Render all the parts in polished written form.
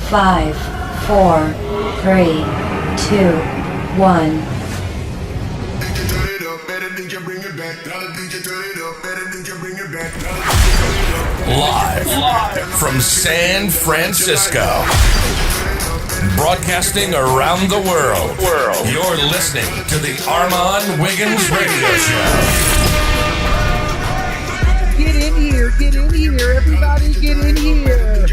5, 4, 3, 2, 1. Live from San Francisco, broadcasting around the world. You're listening to the Armon Wiggins Radio Show. Get in here, everybody get in here.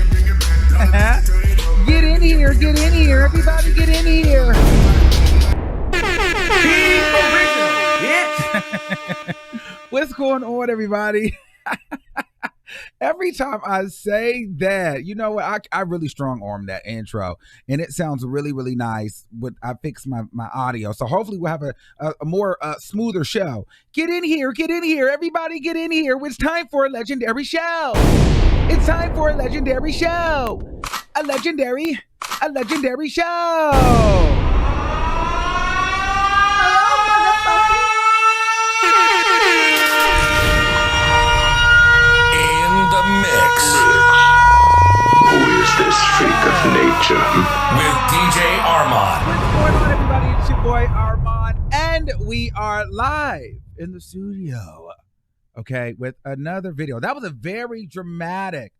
Get in here, everybody get in here. What's going on, everybody? Every time I say that, you know what, I really strong arm that intro, and it sounds really, really nice. I fixed my audio, so hopefully we'll have a more smoother show. Get in here, everybody get in here. It's time for a legendary show. It's time for a legendary show. A legendary show. This freak of nature. With DJ Armon. What's going on, everybody? It's your boy Armon, and we are live in the studio, okay, with another video. That was a very dramatic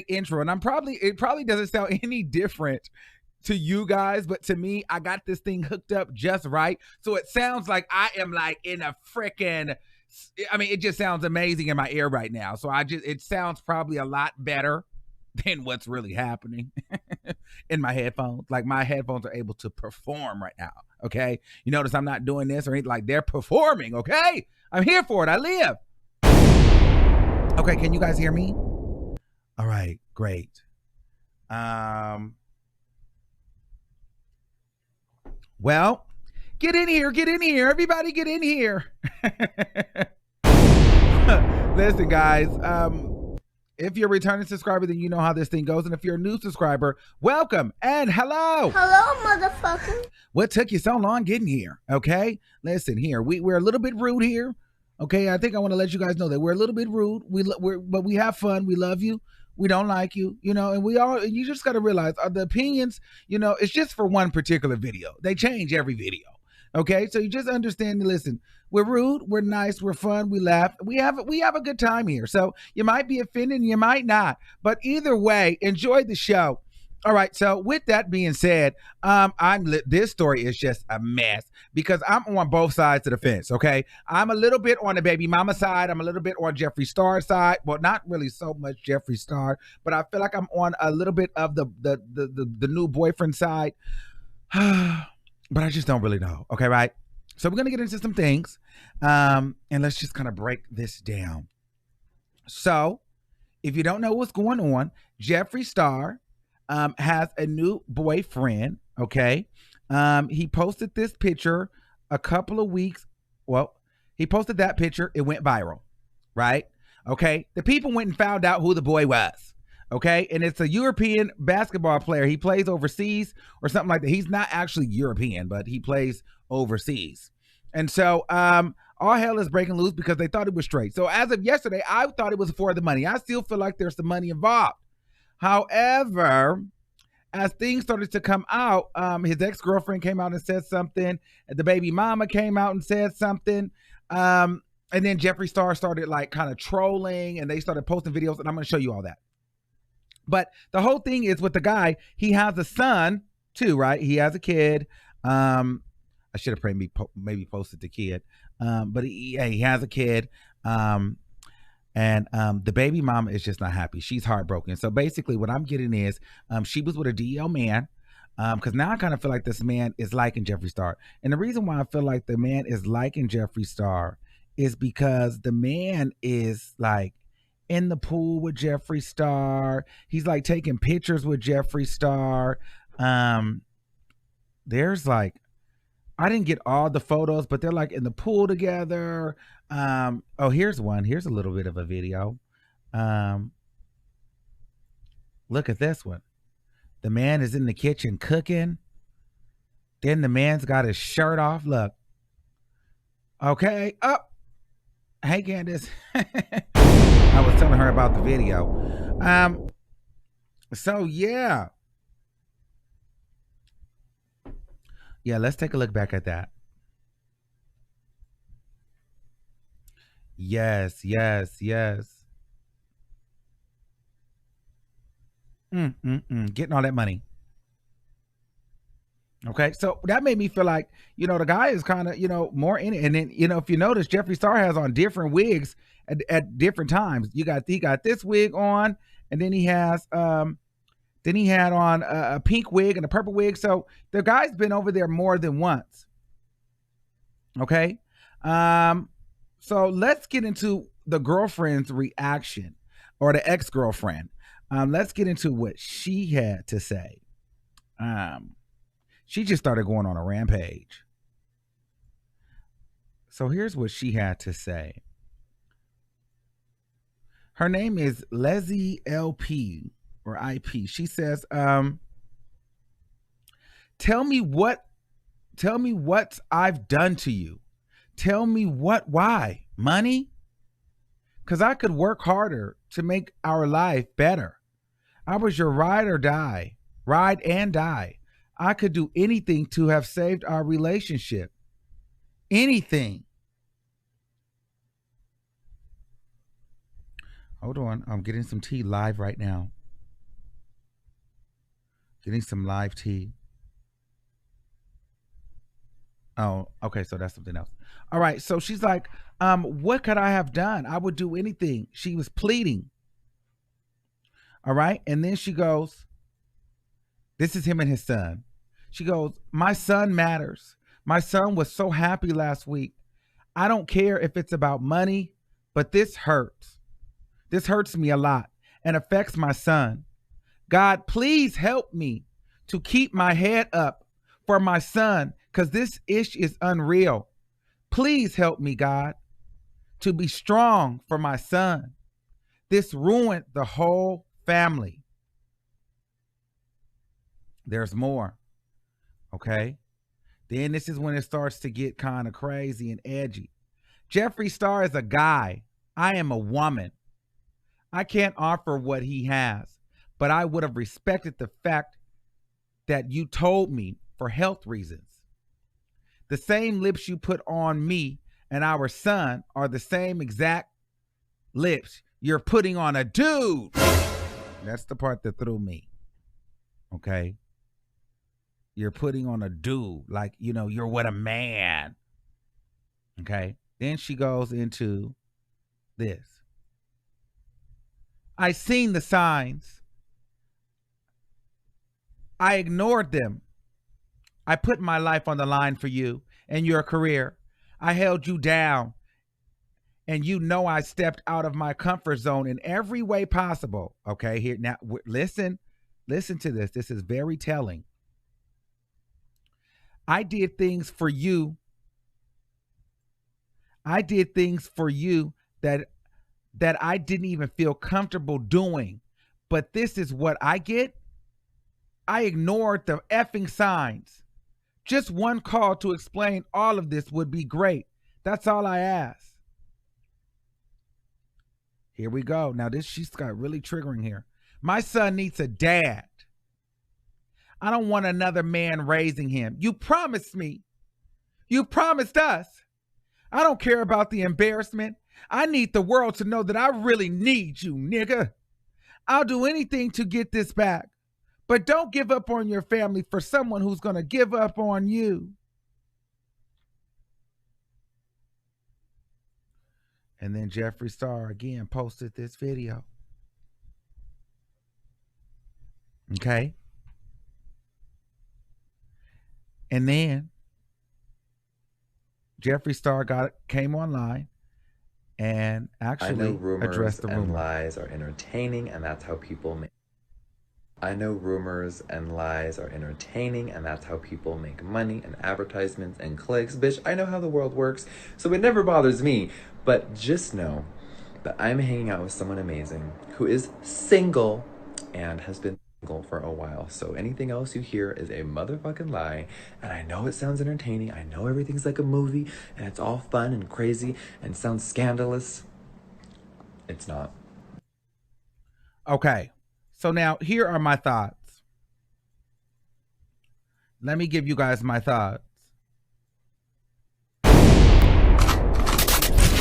intro, and it probably doesn't sound any different to you guys, but to me, I got this thing hooked up just right, so it sounds like I am like in a freaking, I mean, it just sounds amazing in my ear right now, so it sounds probably a lot better than what's really happening in my headphones. Like, my headphones are able to perform right now, okay? You notice I'm not doing this or anything, like they're performing, okay? I'm here for it, I live. Okay, can you guys hear me? All right, great. Well, get in here, everybody get in here. Listen, guys, if you're a returning subscriber, then you know how this thing goes. And if you're a new subscriber, welcome and hello. Hello, motherfucker. What took you so long getting here? Okay, listen here. We're a little bit rude here. Okay, I think I want to let you guys know that we're a little bit rude. But we have fun. We love you. We don't like you, you know, and you just got to realize the opinions, you know, it's just for one particular video. They change every video. Okay, so you just understand. Listen, we're rude, we're nice, we're fun, we laugh, we have a good time here. So you might be offended, and you might not, but either way, enjoy the show. All right. So with that being said, this story is just a mess because I'm on both sides of the fence. Okay, I'm a little bit on the baby mama side. I'm a little bit on Jeffree Star's side. Well, not really so much Jeffree Star, but I feel like I'm on a little bit of the new boyfriend side. But I just don't really know. Okay, right? So we're going to get into some things. And let's just kind of break this down. So if you don't know what's going on, Jeffree Star has a new boyfriend. Okay. He posted this picture a couple of weeks. Well, he posted that picture. It went viral. Right? Okay. The people went and found out who the boy was. Okay, and it's a European basketball player. He plays overseas or something like that. He's not actually European, but he plays overseas. And so all hell is breaking loose because they thought it was straight. So as of yesterday, I thought it was for the money. I still feel like there's some money involved. However, as things started to come out, his ex-girlfriend came out and said something. The baby mama came out and said something. And then Jeffree Star started like kind of trolling, and they started posting videos, and I'm going to show you all that. But the whole thing is with the guy, he has a son too, right? He has a kid. I should have maybe posted the kid. But he has a kid. And the baby mama is just not happy. She's heartbroken. So basically what I'm getting is she was with a DL man. Because now I kind of feel like this man is liking Jeffree Star. And the reason why I feel like the man is liking Jeffree Star is because the man is like in the pool with Jeffree Star. He's like taking pictures with Jeffree Star. There's like, I didn't get all the photos, but they're like in the pool together. Oh, here's one. Here's a little bit of a video. Look at this one. The man is in the kitchen cooking. Then the man's got his shirt off. Look. Okay. Oh. Hey, Candace. I was telling her about the video. So yeah, Yeah, let's take a look back at that. Yes. Getting all that money. Okay, so that made me feel like, the guy is kind of, more in it. And then, if you notice, Jeffree Star has on different wigs at different times. He got this wig on, and then he has then he had on a pink wig and a purple wig. So the guy's been over there more than once. Okay. So let's get into the girlfriend's reaction, or the ex-girlfriend. Let's get into what she had to say. She just started going on a rampage. So here's what she had to say. Her name is Leslie LP or IP. She says, tell me what I've done to you. Tell me why? Money? Because I could work harder to make our life better. I was your ride and die. I could do anything to have saved our relationship. Anything. Hold on. I'm getting some tea live right now. Getting some live tea. Oh, okay. So that's something else. All right. So she's like, what could I have done? I would do anything. She was pleading. All right. And then she goes, this is him and his son. She goes, my son matters. My son was so happy last week. I don't care if it's about money, but this hurts. This hurts me a lot and affects my son. God, please help me to keep my head up for my son, because this ish is unreal. Please help me, God, to be strong for my son. This ruined the whole family. There's more. Okay. Then this is when it starts to get kind of crazy and edgy. Jeffree Star is a guy. I am a woman. I can't offer what he has, but I would have respected the fact that you told me for health reasons. The same lips you put on me and our son are the same exact lips you're putting on a dude. That's the part that threw me. Okay. You're putting on a dude, like, you're with a man. Okay. Then she goes into this. I seen the signs. I ignored them. I put my life on the line for you and your career. I held you down. And I stepped out of my comfort zone in every way possible. Okay, here now, listen to this. This is very telling. I did things for you. I did things for you that I didn't even feel comfortable doing. But this is what I get. I ignored the effing signs. Just one call to explain all of this would be great. That's all I ask. Here we go. Now she's got really triggering here. My son needs a dad. I don't want another man raising him. You promised me. You promised us. I don't care about the embarrassment. I need the world to know that I really need you, nigga. I'll do anything to get this back. But don't give up on your family for someone who's going to give up on you. And then Jeffree Star again posted this video. Okay. And then Jeffree Star came online and actually addressed the rumor. I know rumors and lies are entertaining, and that's how people make. I know rumors and lies are entertaining, and that's how people make money and advertisements and clicks. Bitch, I know how the world works, so it never bothers me. But just know that I'm hanging out with someone amazing who is single and has been single for a while. So anything else you hear is a motherfucking lie. And I know it sounds entertaining. I know everything's like a movie and it's all fun and crazy and sounds scandalous. It's not. Okay. So now here are my thoughts. Let me give you guys my thoughts.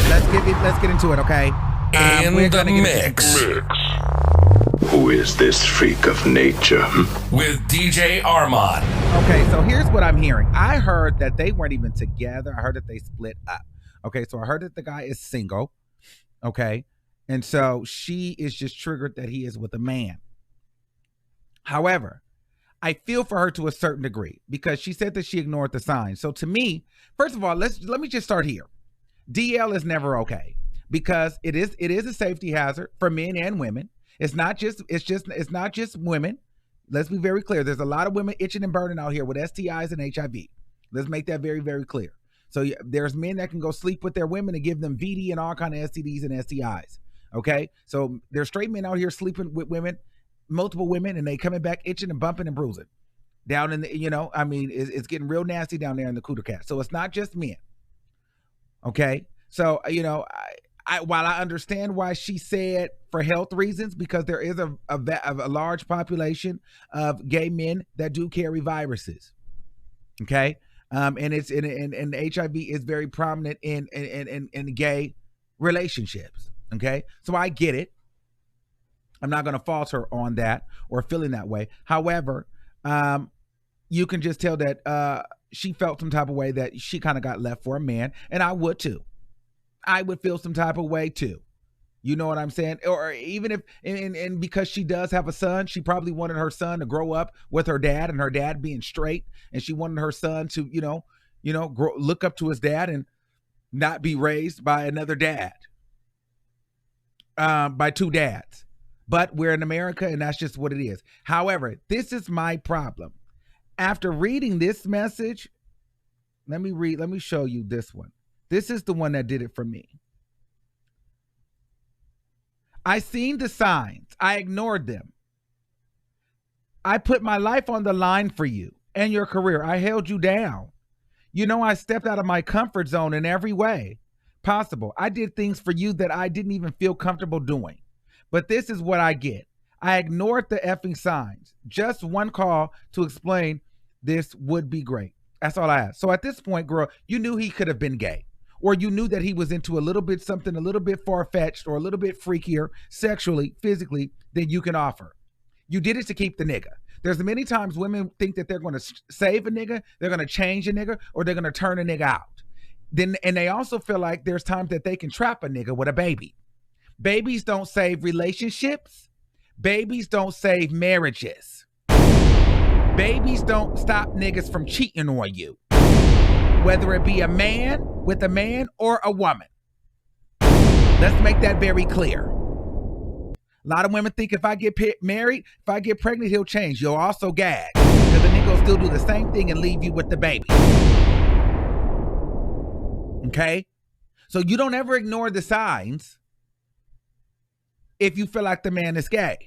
Let's get into it, okay? In the mix Who is this freak of nature? with DJ Armon. Okay, so here's what I'm hearing. I heard that they weren't even together. I heard that they split up. Okay, so I heard that the guy is single. Okay, and so she is just triggered that he is with a man. However, I feel for her to a certain degree because she said that she ignored the signs. So to me, first of all, let me just start here. DL is never okay because it is a safety hazard for men and women. It's not just women. Let's be very clear. There's a lot of women itching and burning out here with STIs and HIV. Let's make that very, very clear. So there's men that can go sleep with their women and give them VD and all kind of STDs and STIs. Okay, so there's straight men out here sleeping with women, multiple women, and they coming back itching and bumping and bruising down in the, it's getting real nasty down there in the Cooter Cat. So it's not just men. Okay, so while I understand why she said for health reasons, because there is a large population of gay men that do carry viruses. Okay, and HIV is very prominent in gay relationships. Okay, so I get it. I'm not going to fault her on that or feeling that way. However, you can just tell that she felt some type of way that she kind of got left for a man, and I would too. I would feel some type of way too. You know what I'm saying? Or even if, and because she does have a son, she probably wanted her son to grow up with her dad and her dad being straight, and she wanted her son to, look up to his dad and not be raised by another dad, by two dads. But we're in America, and that's just what it is. However, this is my problem. After reading this message, let me show you this one. This is the one that did it for me. I seen the signs. I ignored them. I put my life on the line for you and your career. I held you down. I stepped out of my comfort zone in every way possible. I did things for you that I didn't even feel comfortable doing. But this is what I get. I ignored the effing signs. Just one call to explain this would be great. That's all I asked. So at this point, girl, you knew he could have been gay. Or you knew that he was into a little bit something a little bit far-fetched or a little bit freakier sexually, physically than you can offer. You did it to keep the nigga. There's many times women think that they're going to save a nigga, they're going to change a nigga, or they're going to turn a nigga out. And they also feel like there's times that they can trap a nigga with a baby. Babies don't save relationships. Babies don't save marriages. Babies don't stop niggas from cheating on you. Whether it be a man with a man or a woman. Let's make that very clear. A lot of women think if I get married, if I get pregnant, he'll change. You'll also gag. Because the nigga will still do the same thing and leave you with the baby. Okay? So you don't ever ignore the signs if you feel like the man is gay.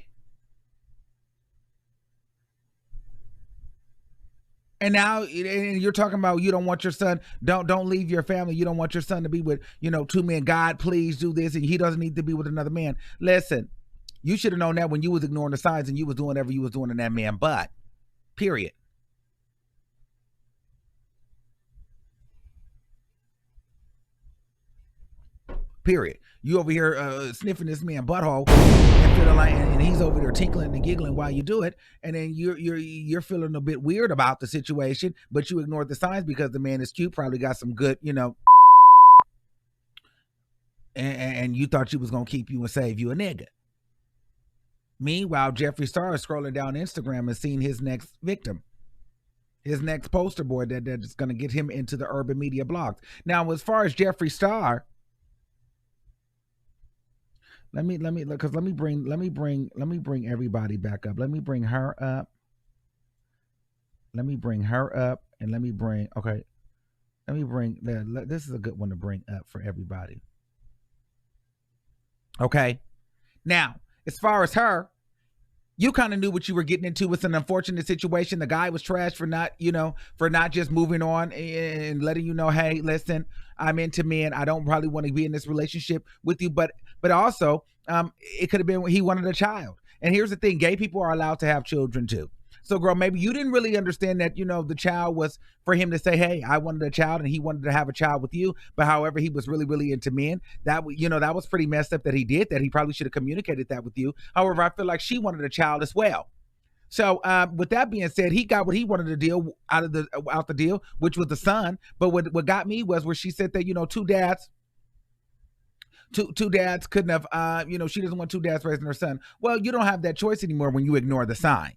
And now you're talking about you don't want your son, don't leave your family. You don't want your son to be with, two men. God, please do this. And he doesn't need to be with another man. Listen, you should have known that when you was ignoring the signs and you was doing whatever you was doing in that man butt. Period. Period. You over here sniffing this man butthole and feeling like, and he's over there tinkling and giggling while you do it, and then you're feeling a bit weird about the situation, but you ignored the signs because the man is cute, probably got some good, and you thought she was gonna keep you and save you a nigga. Meanwhile, Jeffree Star is scrolling down Instagram and seeing his next victim. His next poster boy that's gonna get him into the urban media blogs. Now, as far as Jeffree Star, let me bring everybody back up. Let me bring her up. And this is a good one to bring up for everybody. Okay. Now, as far as her, you kind of knew what you were getting into. It's an unfortunate situation. The guy was trash for not just moving on and letting you know, hey, listen, I'm into men. I don't probably want to be in this relationship with you. But also, it could have been he wanted a child. And here's the thing, gay people are allowed to have children too. So, girl, maybe you didn't really understand that, the child was for him to say, hey, I wanted a child and he wanted to have a child with you. But however, he was really, really into men. That, that was pretty messed up that he did that. He probably should have communicated that with you. However, I feel like she wanted a child as well. So with that being said, he got what he wanted to deal out the deal, which was the son. But what got me was where she said that, two dads couldn't have, she doesn't want two dads raising her son. Well, you don't have that choice anymore when you ignore the signs.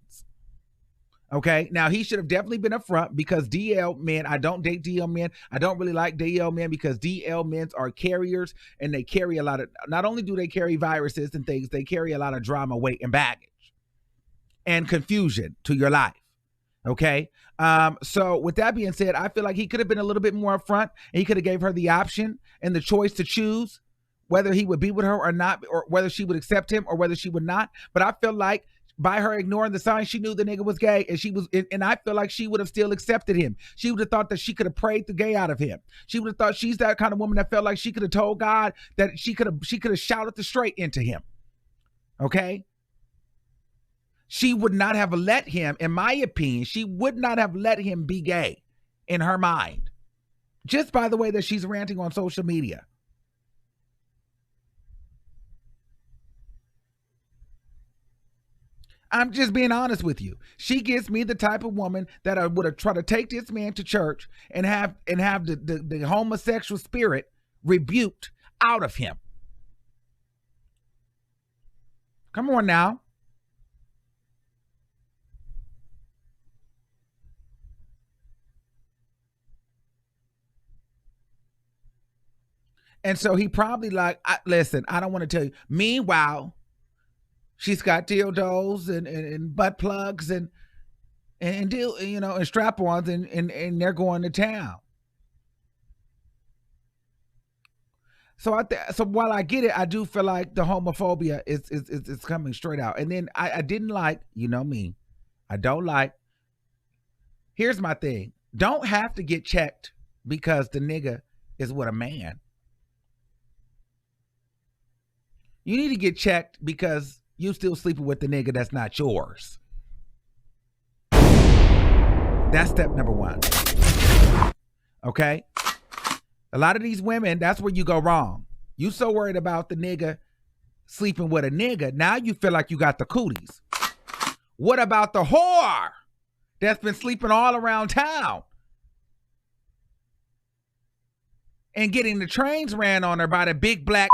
Okay, now he should have definitely been upfront because DL men, I don't date DL men. I don't really like DL men because DL men are carriers and they carry a lot of, not only do they carry viruses and things, they carry a lot of drama, weight, and baggage and confusion to your life. Okay. So with that being said, I feel like he could have been a little bit more upfront and he could have gave her the option and the choice to choose whether he would be with her or not, or whether she would accept him or whether she would not. But I feel like by her ignoring the signs, she knew the nigga was gay, and I feel like she would have still accepted him. She would have thought that she could have prayed the gay out of him. She would have thought she's that kind of woman that felt like she could have told God that she could have shouted the straight into him. Okay. She would not have let him, in my opinion, she would not have let him be gay in her mind. Just by the way that she's ranting on social media. I'm just being honest with you. She gives me the type of woman that I would have tried to take this man to church and have the homosexual spirit rebuked out of him. Come on now. And so he probably listen, I don't want to tell you. Meanwhile, she's got dildos and butt plugs and strap-ons and they're going to town. So so while I get it, I do feel like the homophobia is coming straight out. And then I didn't like, me. I don't like. Here's my thing. Don't have to get checked because the nigga is with a man. You need to get checked because you still sleeping with the nigga that's not yours. That's step number one. Okay? A lot of these women, that's where you go wrong. You so worried about the nigga sleeping with a nigga, now you feel like you got the cooties. What about the whore that's been sleeping all around town and getting the trains ran on her by the big black,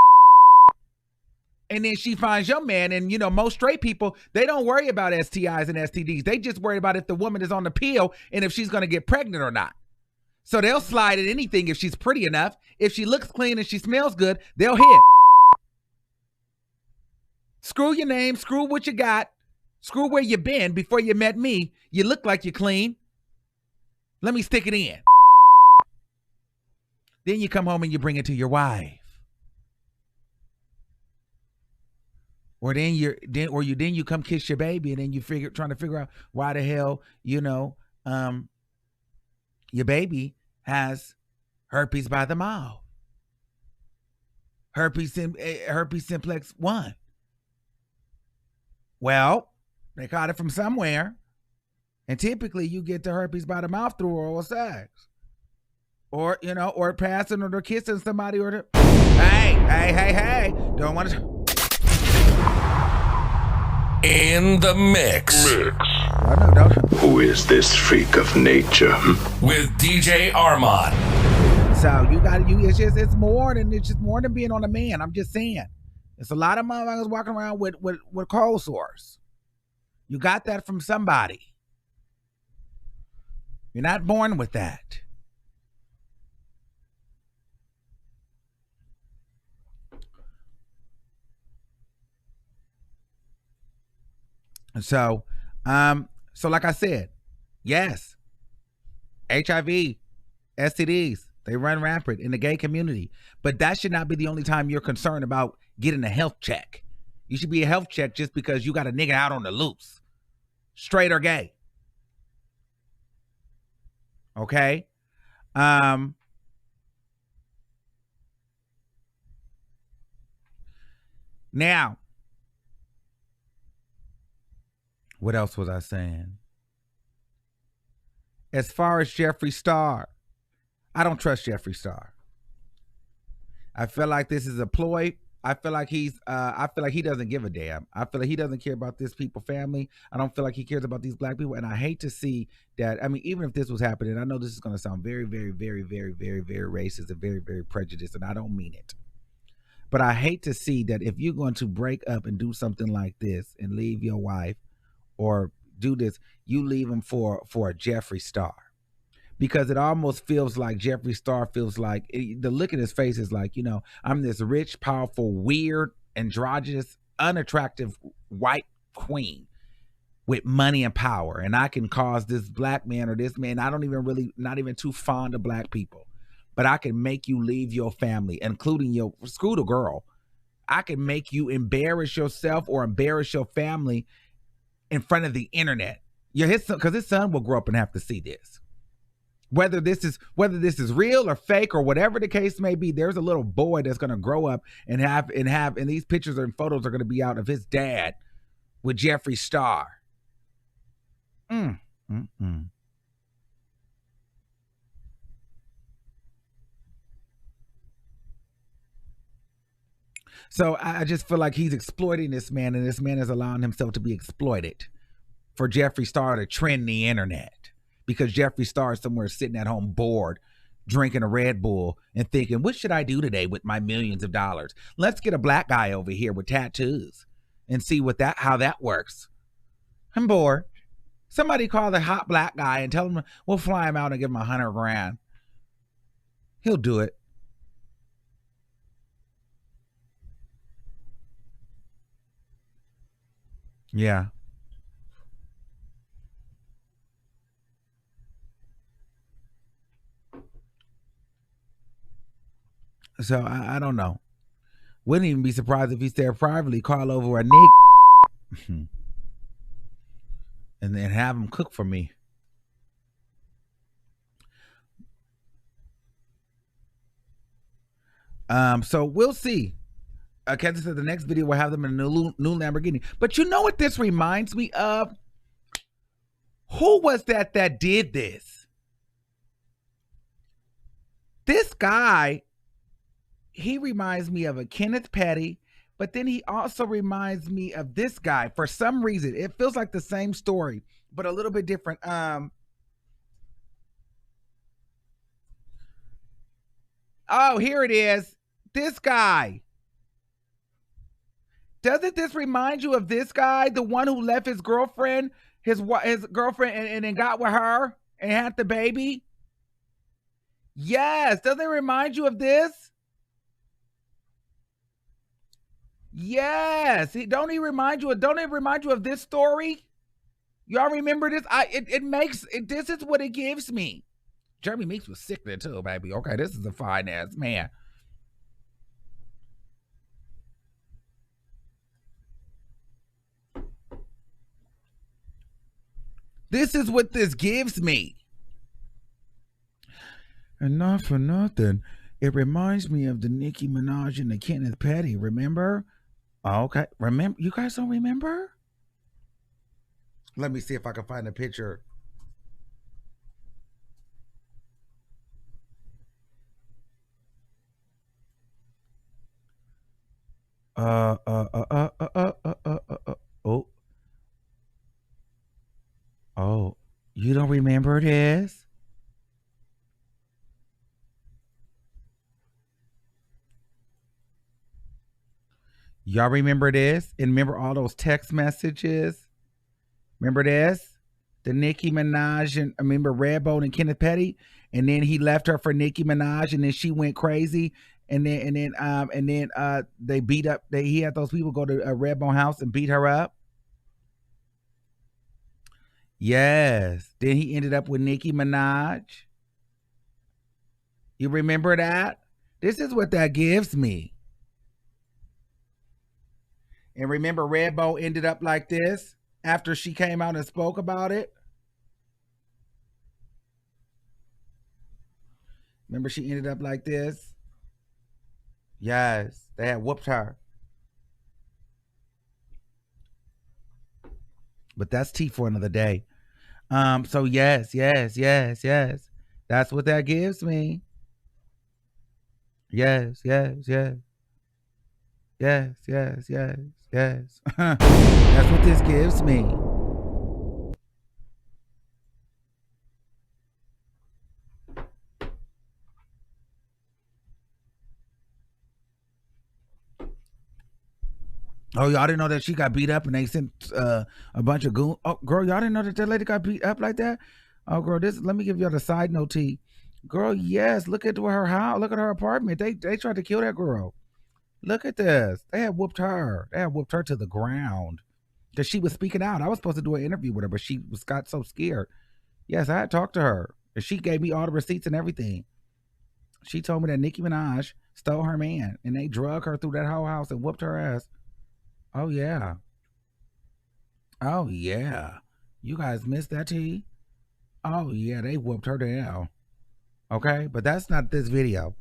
and then she finds your man? And most straight people, they don't worry about STIs and STDs. They just worry about if the woman is on the pill and if she's going to get pregnant or not. So they'll slide at anything if she's pretty enough. If she looks clean and she smells good, they'll hit. Screw your name, screw what you got, screw where you been before you met me. You look like you're clean. Let me stick it in. Then you come home and you bring it to your wife. Or then you come kiss your baby, and then you trying to figure out why the hell, your baby has herpes by the mouth. Herpes simplex 1. Well, they caught it from somewhere. And typically you get the herpes by the mouth through oral sex. Or, or passing or kissing somebody hey. Don't want to. In the mix. No. Who is this freak of nature? With DJ Armon. So it's more than being on a man. I'm just saying. It's a lot of motherfuckers walking around with cold sores. You got that from somebody. You're not born with that. So like I said, yes, HIV, STDs, they run rampant in the gay community, but that should not be the only time you're concerned about getting a health check. You should be a health check just because you got a nigga out on the loose, straight or gay. Okay. Now, what else was I saying? As far as Jeffree Star, I don't trust Jeffree Star. I feel like this is a ploy. I feel like he doesn't give a damn. I feel like he doesn't care about this people family. I don't feel like he cares about these black people. And I hate to see that. I mean, even if this was happening, I know this is going to sound very, very, very, very, very, very racist and very, very prejudiced, and I don't mean it. But I hate to see that if you're going to break up and do something like this and leave your wife or do this, you leave him for a Jeffree Star. Because it almost feels like Jeffree Star feels like the look in his face is like, I'm this rich, powerful, weird, androgynous, unattractive white queen with money and power. And I can cause this black man or this man, not even too fond of black people, but I can make you leave your family, including your screw the girl. I can make you embarrass yourself or embarrass your family in front of the internet. Because his son will grow up and have to see this. Whether this is real or fake or whatever the case may be, there's a little boy that's going to grow up and these pictures and photos are going to be out of his dad with Jeffree Star. So I just feel like he's exploiting this man, and this man is allowing himself to be exploited for Jeffree Star to trend the internet. Because Jeffree Star is somewhere sitting at home bored, drinking a Red Bull and thinking, what should I do today with my millions of dollars? Let's get a black guy over here with tattoos and see how that works. I'm bored. Somebody call the hot black guy and tell him we'll fly him out and give him $100,000. He'll do it. Yeah. So I don't know. Wouldn't even be surprised if he said privately, call over a nigga and then have him cook for me. So we'll see. Kansas said the next video will have them in a new Lamborghini. But you know what this reminds me of? Who was that did this? This guy, he reminds me of a Kenneth Petty, but then he also reminds me of this guy. For some reason, it feels like the same story, but a little bit different. Oh, here it is. This guy. Doesn't this remind you of this guy, the one who left his girlfriend, his girlfriend, and then got with her and had the baby? Yes. Doesn't it remind you of this? Yes. Don't it remind you of this story? Y'all remember this? This is what it gives me. Jeremy Meeks was sick there too, baby. Okay, this is a fine ass man. This is what this gives me. And not for nothing, it reminds me of the Nicki Minaj and the Kenneth Petty. Remember? Oh, okay. Remember? You guys don't remember? Let me see if I can find a picture. Oh, you don't remember this? Y'all remember this? And remember all those text messages? Remember this? The Nicki Minaj and I remember Redbone and Kenneth Petty, and then he left her for Nicki Minaj, and then she went crazy, and then they beat up. He had those people go to a Redbone house and beat her up. Yes. Then he ended up with Nicki Minaj. You remember that? This is what that gives me. And remember, Redbone ended up like this after she came out and spoke about it. Remember, she ended up like this. Yes, they had whooped her. But that's tea for another day. So yes, yes, yes, yes. That's what that gives me. Yes, yes, yes, yes, yes, yes, yes. That's what this gives me. Oh, y'all didn't know that she got beat up and they sent a bunch of goon. Oh, girl, y'all didn't know that that lady got beat up like that? Oh, girl, this. Let me give y'all the side note, T. Girl, yes, look at her house. Look at her apartment. They tried to kill that girl. Look at this. They had whooped her. They had whooped her to the ground because she was speaking out. I was supposed to do an interview with her, but she got so scared. Yes, I had talked to her, and she gave me all the receipts and everything. She told me that Nicki Minaj stole her man, and they drug her through that whole house and whooped her ass. Oh yeah. Oh yeah. You guys missed that, T? Oh yeah, they whooped her down. Okay, but that's not this video.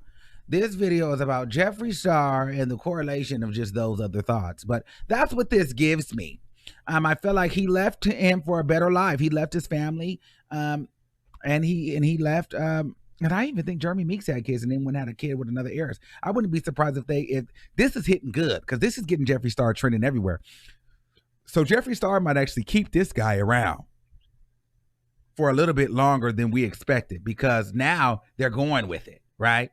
This video is about Jeffree Star and the correlation of just those other thoughts. But that's what this gives me. I feel like he left him for a better life. He left his family, and he left. And I even think Jeremy Meeks had kids, and then went and had a kid with another heiress. I wouldn't be surprised if this is hitting good because this is getting Jeffree Star trending everywhere. So Jeffree Star might actually keep this guy around for a little bit longer than we expected because now they're going with it, right?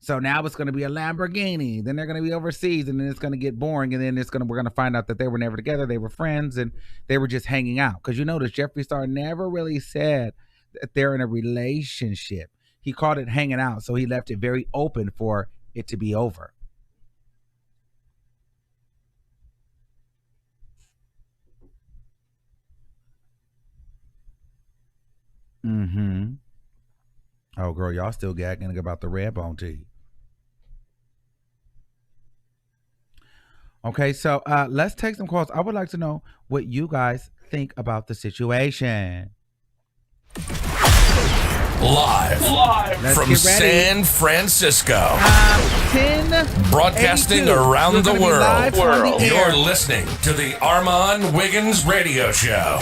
So now it's going to be a Lamborghini. Then they're going to be overseas, and then it's going to get boring, and then we're going to find out that they were never together. They were friends, and they were just hanging out. Because you notice Jeffree Star never really said that they're in a relationship. He called it hanging out, so he left it very open for it to be over. Mm-hmm. Oh, girl, y'all still gagging about the red bone tea. Okay, so let's take some calls. I would like to know what you guys think about the situation. Live Let's from get ready. San Francisco, 10 broadcasting around the live world. on the air. You're listening to the Armon Wiggins Radio Show.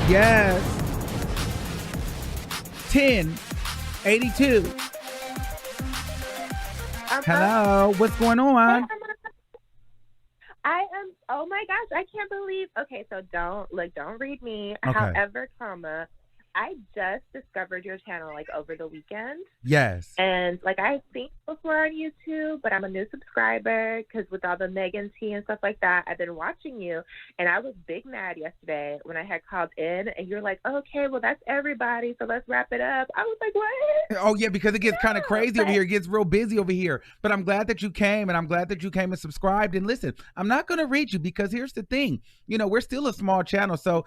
Yes. 1082. Hello, what's going on? I am. Oh my gosh, I can't believe. Okay, so don't read me. Okay. However, I just discovered your channel like over the weekend. Yes. And like I've seen before on YouTube, but I'm a new subscriber because with all the Megan T and stuff like that, I've been watching you. And I was big mad yesterday when I had called in and you're like, okay, well that's everybody, so let's wrap it up. I was like, what? Oh yeah, because it gets kind of crazy over here. It gets real busy over here. But I'm glad that you came, and I'm glad that you came and subscribed. And listen, I'm not gonna read you because here's the thing. You know, we're still a small channel, so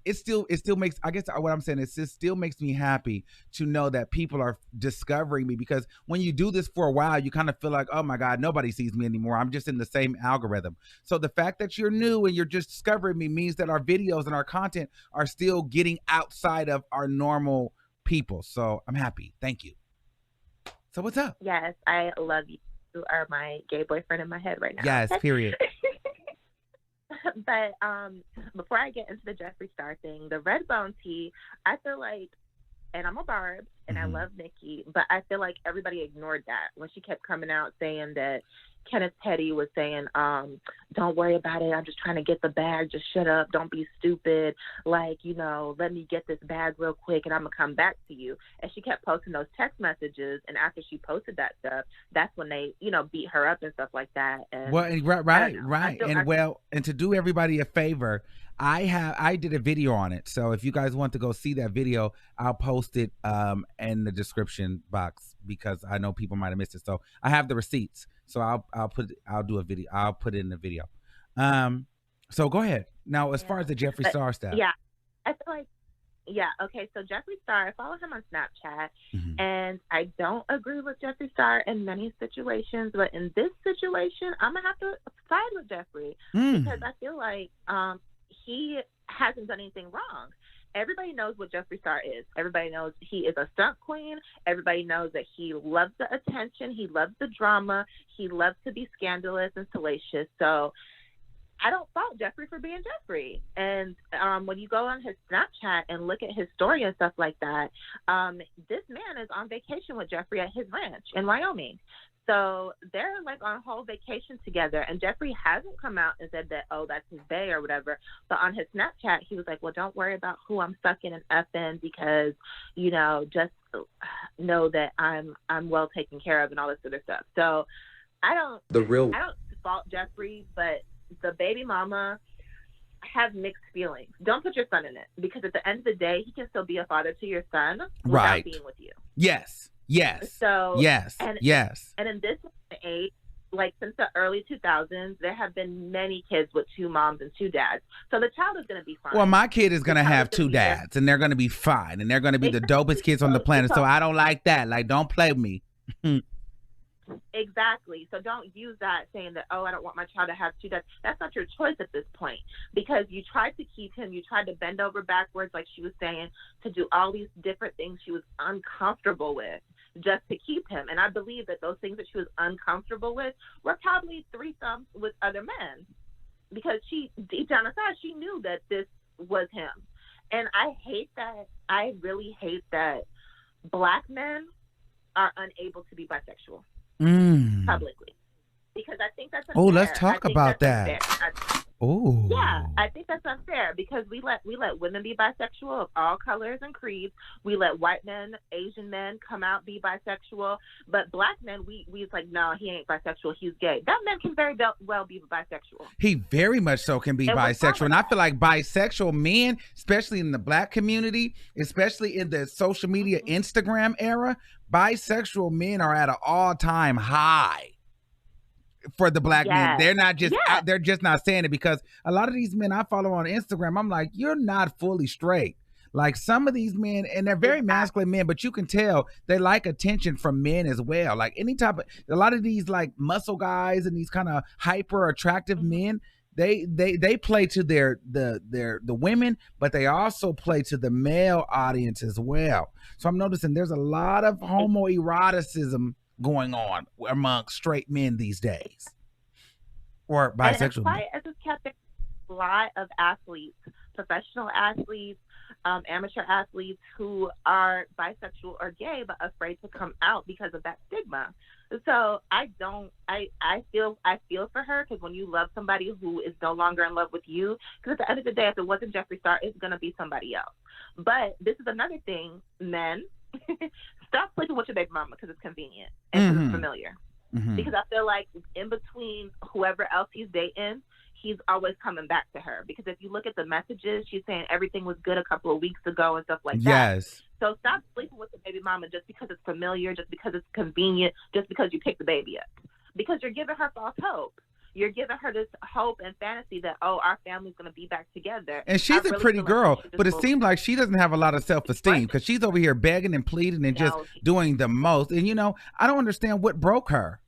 it still makes, I guess what I'm saying is, it still makes me happy to know that people are discovering me, because when you do this for a while, you kind of feel like, oh my God, nobody sees me anymore. I'm just in the same algorithm. So the fact that you're new and you're just discovering me means that our videos and our content are still getting outside of our normal people. So I'm happy. Thank you. So what's up? Yes, I love you. You are my gay boyfriend in my head right now. Yes, period. But before I get into the Jeffree Star thing, the red bone tea, I feel like, and I'm a Barb, and I love Nikki, but I feel like everybody ignored that when she kept coming out saying that Kenneth Petty was saying, don't worry about it, I'm just trying to get the bag, just shut up, don't be stupid, like, you know, let me get this bag real quick and I'm gonna come back to you. And she kept posting those text messages, and after she posted that stuff, that's when they, you know, beat her up and stuff like that. And well, right. And to do everybody a favor, I did a video on it. So if you guys want to go see that video, I'll post it in the description box, because I know people might have missed it. So I have the receipts. So I'll do a video. I'll put it in the video. So go ahead. Now, as far as the Jeffree Star stuff. Yeah. I feel like, yeah, okay, so Jeffree Star, I follow him on Snapchat, and I don't agree with Jeffree Star in many situations, but in this situation, I'm going to have to side with Jeffree, because I feel like he hasn't done anything wrong. Everybody knows what Jeffree Star is. Everybody knows he is a stunt queen. Everybody knows that he loves the attention. He loves the drama. He loves to be scandalous and salacious. So I don't fault Jeffree for being Jeffree. And when you go on his Snapchat and look at his story and stuff like that, this man is on vacation with Jeffree at his ranch in Wyoming. So they're like on a whole vacation together. And Jeffree hasn't come out and said that, oh, that's his bae or whatever. But on his Snapchat, he was like, well, don't worry about who I'm sucking and effing because, you know, just know that I'm well taken care of and all this other stuff. So I don't fault Jeffree, but the baby mama, have mixed feelings. Don't put your son in it, because at the end of the day, he can still be a father to your son without being with you. Yes. So yes. And in this age, like since the early 2000s, there have been many kids with two moms and two dads. So the child is going to be fine. Well, my kid is going to have two dads, and they're going to be fine, and they're going to be the dopest kids on the planet. So I don't like that. Like, don't play with me. Exactly. So don't use that saying that, oh, I don't want my child to have two dads. That's not your choice at this point, because you tried to keep him. You tried to bend over backwards, like she was saying, to do all these different things she was uncomfortable with just to keep him. And I believe that those things that she was uncomfortable with were probably threesomes with other men, because she, deep down inside, she knew that this was him. And I hate that. I really hate that Black men are unable to be bisexual. Publicly, because I think that's unfair. Oh, let's talk about that. Oh, yeah, I think that's unfair, because we let women be bisexual of all colors and creeds. We let white men, Asian men come out be bisexual, but Black men, we like, no, he ain't bisexual, he's gay. That man can very well be bisexual. He very much so can be bisexual, and I feel like bisexual men, especially in the Black community, especially in the social media Instagram era, bisexual men are at an all-time high for the Black men. They're not just out, they're just not saying it, because a lot of these men I follow on Instagram, I'm like, you're not fully straight. Like some of these men, and they're very masculine men, but you can tell they like attention from men as well. Like any type of, a lot of these like muscle guys and these kind of hyper attractive men, they play to the women, but they also play to the male audience as well. So I'm noticing there's a lot of homoeroticism going on among straight men these days, or bisexual men. As it's kept, a lot of athletes, professional athletes, amateur athletes who are bisexual or gay but afraid to come out because of that stigma. So I feel for her, because when you love somebody who is no longer in love with you, because at the end of the day, if it wasn't Jeffree Star, it's going to be somebody else. But this is another thing, men, stop sleeping with your baby mama because it's convenient and because it's familiar. Because I feel like in between whoever else he's dating, he's always coming back to her. Because if you look at the messages, she's saying everything was good a couple of weeks ago and stuff like that. Yes. So stop sleeping with the baby mama just because it's familiar, just because it's convenient, just because you picked the baby up. Because you're giving her false hope. You're giving her this hope and fantasy that, oh, our family's going to be back together. And she's a pretty girl, but it seems like she doesn't have a lot of self-esteem, because she's over here begging and pleading and just doing the most. And, you know, I don't understand what broke her.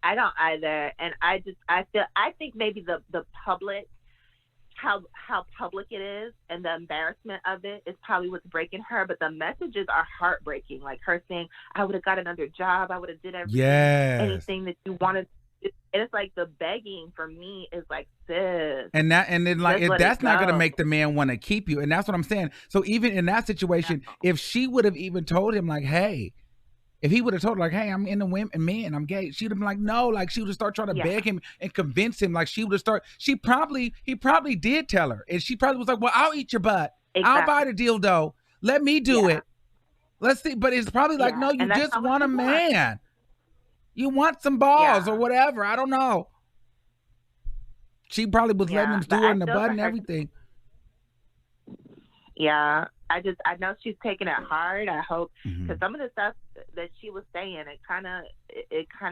I don't either. And I think maybe the public, how public it is and the embarrassment of it is probably what's breaking her. But the messages are heartbreaking. Like her saying, I would have got another job. I would have did anything that you wanted. And it's like the begging for me is like, sis. And then like, if that's not going to make the man want to keep you. And that's what I'm saying. So even in that situation, if she would have even told him like, hey, if he would have told her like, hey, I'm into women and men, I'm gay, she'd have been like, no, like she would have started trying to beg him and convince him. Like he probably did tell her. And she probably was like, well, I'll eat your butt. Exactly. I'll buy the dildo. Let me do it. Let's see. But it's probably like, no, you just want a man. You want some balls or whatever. I don't know. She probably was letting him do her in the butt and everything. Yeah. I know she's taking it hard. I hope, because some of the stuff that she was saying, it kind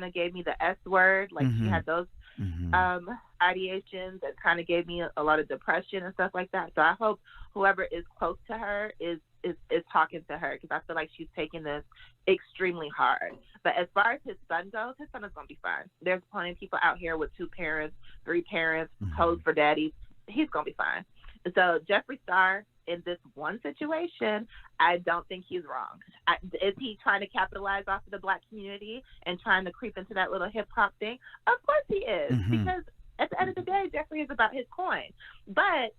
of gave me the S word. Like she had those ideations that kind of gave me a lot of depression and stuff like that. So I hope whoever is close to her is talking to her, because I feel like she's taking this extremely hard. But as far as his son goes, his son is going to be fine. There's plenty of people out here with 2 parents, 3 parents, hoes for daddies. He's going to be fine. So Jeffree Star, in this one situation, I don't think he's wrong. Is he trying to capitalize off of the Black community and trying to creep into that little hip hop thing? Of course he is, because At the end of the day, Jeffree is about his coin. But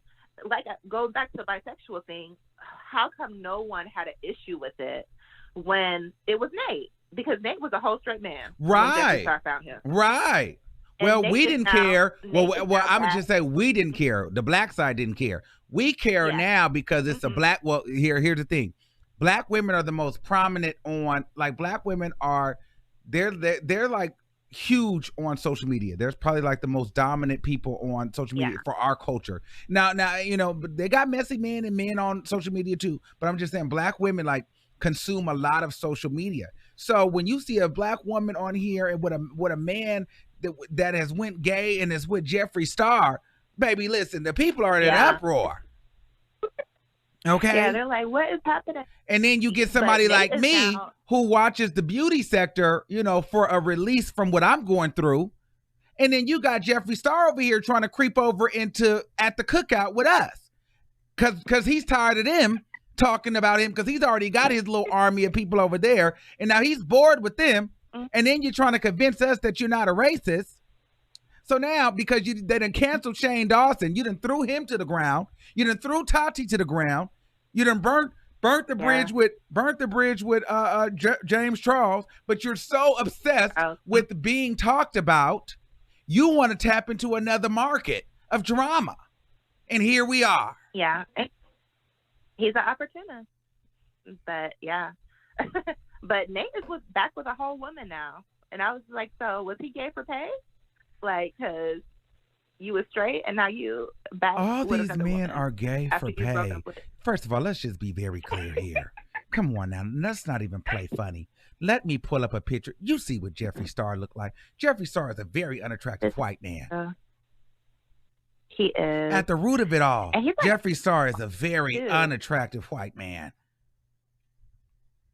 like, going back to the bisexual thing, how come no one had an issue with it when it was Nate? Because Nate was a whole straight man. Right. When Jeffree Star found him. Right. Well, we didn't care. Well, I'm gonna just say we didn't care. The black side didn't care. We care now because it's a black. Well, here's the thing. Black women are the most prominent on. Like, black women are, they're like huge on social media. There's probably like the most dominant people on social media for our culture. Now, you know, they got messy men and men on social media too. But I'm just saying, black women like consume a lot of social media. So when you see a black woman on here and with a man that has went gay and is with Jeffree Star, baby, listen, the people are in an uproar. Okay. Yeah, they're like, what is happening? And then you get somebody like me who watches the beauty sector, you know, for a release from what I'm going through. And then you got Jeffree Star over here trying to creep over into at the cookout with us. Cause he's tired of them talking about him, because he's already got his little army of people over there. And now he's bored with them. And then you're trying to convince us that you're not a racist. So now, because they done canceled Shane Dawson, you done threw him to the ground. You done threw Tati to the ground. You done burnt the bridge with James Charles. But you're so obsessed with being talked about, you want to tap into another market of drama. And here we are. Yeah, he's an opportunist. But yeah. But Nate is back with a whole woman now. And I was like, so was he gay for pay? Like, because you were straight and now you back all with these men woman are gay for pay. First of all, let's just be very clear here. Come on now. Let's not even play funny. Let me pull up a picture. You see what Jeffree Star looked like. Jeffree Star is a very unattractive white man. He is. At the root of it all, Jeffree Star is a very unattractive white man.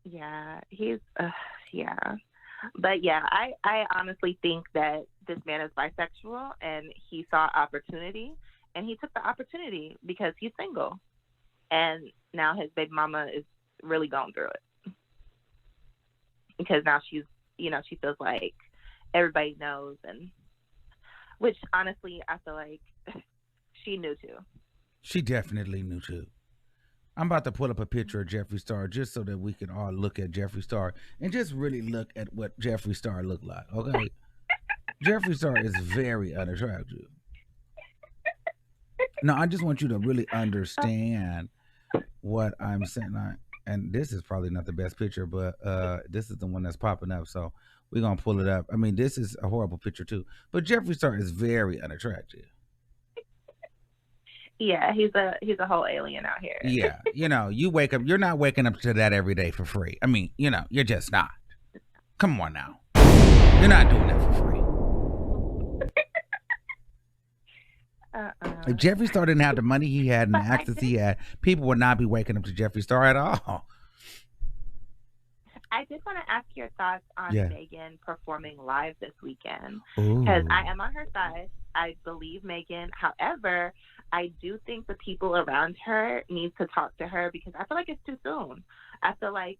Yeah, he's, yeah. But yeah, I honestly think that this man is bisexual and he saw opportunity and he took the opportunity because he's single. And now his baby mama is really going through it. Because now she's, you know, she feels like everybody knows, and which honestly, I feel like she knew too. She definitely knew too. I'm about to pull up a picture of Jeffree Star just so that we can all look at Jeffree Star and just really look at what Jeffree Star looked like, okay? Jeffree Star is very unattractive. No, I just want you to really understand what I'm saying. And this is probably not the best picture, but this is the one that's popping up, so we're going to pull it up. I mean, this is a horrible picture too, but Jeffree Star is very unattractive. Yeah, he's a whole alien out here. Yeah, you know, you're not waking up to that every day for free. I mean, you know, you're just not. Come on now. You're not doing that for free. If Jeffree Star didn't have the money he had and the access he had, people would not be waking up to Jeffree Star at all. I did want to ask your thoughts on Megan performing live this weekend. Because I am on her side. I believe Megan. However, I do think the people around her need to talk to her because I feel like it's too soon. I feel like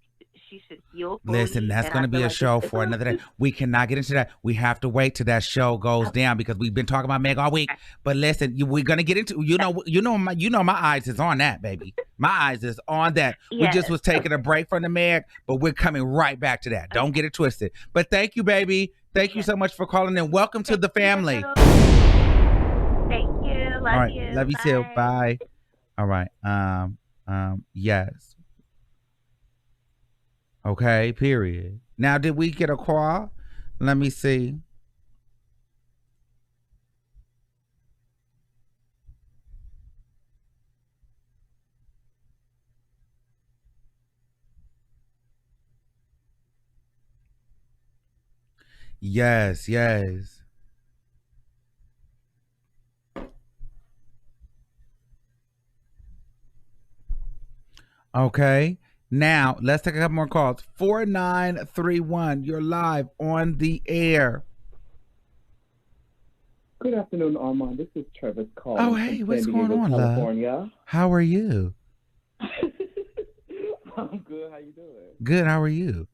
she should heal fully. Listen, that's going to be a show for another day. We cannot get into that. We have to wait till that show goes down because we've been talking about Meg all week. But listen, we're going to get into, my eyes is on that, baby. My eyes is on that. Yes. We just was taking a break from the Meg, but we're coming right back to that. Don't get it twisted. But thank you, baby. Thank you so much for calling in. Welcome to the family. Thank you. Love all right. you. Love you too. Bye. All right. Yes. Okay, period. Now, did we get a call? Let me see. Yes, yes. Okay. Now, let's take a couple more calls. 4931, you're live on the air. Good afternoon, Armon. This is Travis calling. Oh, hey, what's going on, California. Love? How are you? I'm good. How you doing? Good. How are you?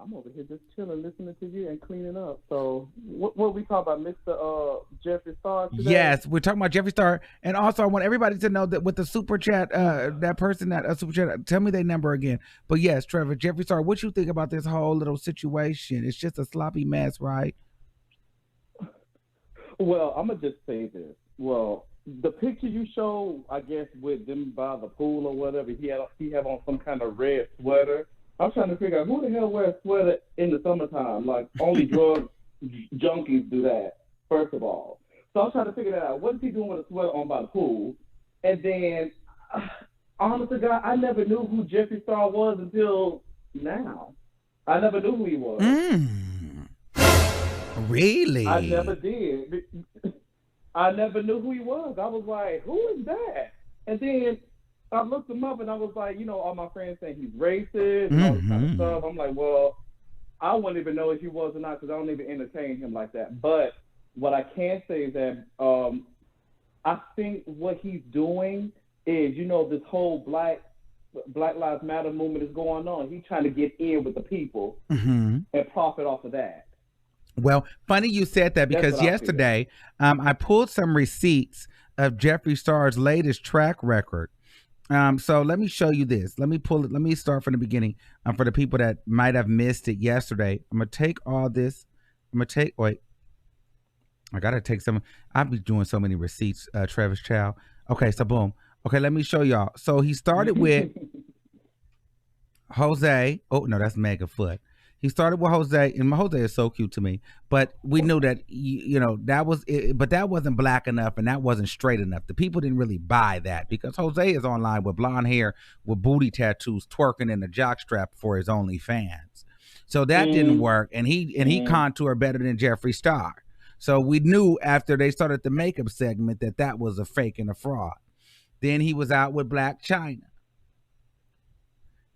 I'm over here just chilling, listening to you and cleaning up. So, what we talk about, Mr. Jeffree Star today? Yes, we're talking about Jeffree Star, and also I want everybody to know that with the super chat, that person that super chat, tell me their number again. But yes, Trevor, Jeffree Star, what you think about this whole little situation? It's just a sloppy mess, right? Well, I'm gonna just say this. Well, the picture you show, I guess, with them by the pool or whatever, he have on some kind of red sweater. I'm trying to figure out who the hell wears a sweater in the summertime. Like, only drug junkies do that, first of all. So I'm trying to figure that out. What is he doing with a sweater on by the pool? And then, honest to God, I never knew who Jeffree Star was until now. I never knew who he was. Really? I never did. I never knew who he was. I was like, who is that? And then I looked him up, and I was like, all my friends saying he's racist and all this kind of stuff. I'm like, well, I wouldn't even know if he was or not because I don't even entertain him like that. But what I can say is that I think what he's doing is, this whole Black Lives Matter movement is going on. He's trying to get in with the people and profit off of that. Well, funny you said that because yesterday I pulled some receipts of Jeffree Star's latest track record. So let me show you this. Let me pull it. Let me start from the beginning. For the people that might have missed it yesterday, I'm gonna take all this. Wait. I gotta take some. I'll be doing so many receipts, Travis Chow. Okay, so boom. Okay, let me show y'all. So he started with Jose. Oh no, that's Mega Foot. He started with Jose, and Jose is so cute to me. But we knew that that was it, but that wasn't black enough, and that wasn't straight enough. The people didn't really buy that because Jose is online with blonde hair, with booty tattoos, twerking in a jockstrap for his OnlyFans. So that didn't work, and he contoured better than Jeffree Star. So we knew after they started the makeup segment that was a fake and a fraud. Then he was out with Black China.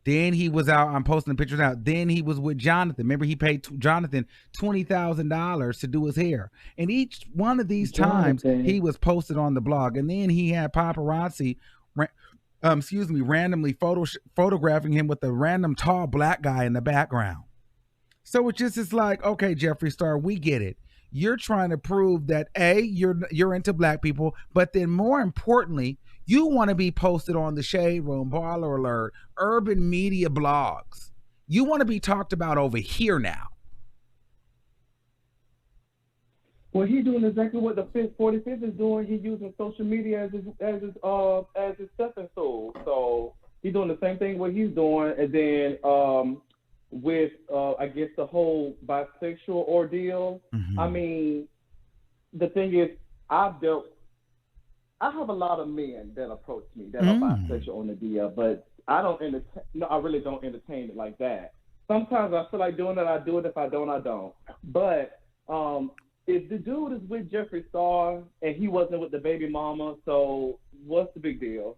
Then he was out, I'm posting the pictures out. Then he was with Jonathan. Remember, he paid Jonathan $20,000 to do his hair. And each one of these times, he was posted on the blog. And then he had paparazzi, randomly photographing him with a random tall black guy in the background. So it's like, okay, Jeffree Star, we get it. You're trying to prove that, A, you're into black people, but then more importantly, you want to be posted on the Shade Room, Baller Alert, urban media blogs. You want to be talked about over here now. Well, he's doing exactly what the 45th is doing. He's using social media as his stepping stool. So he's doing the same thing what he's doing, and then with I guess the whole bisexual ordeal. I mean, the thing is, I have a lot of men that approach me that are bisexual on the DL, but I really don't entertain it like that. Sometimes I feel like doing it, I do it. If I don't, I don't. But if the dude is with Jeffree Star and he wasn't with the baby mama, so what's the big deal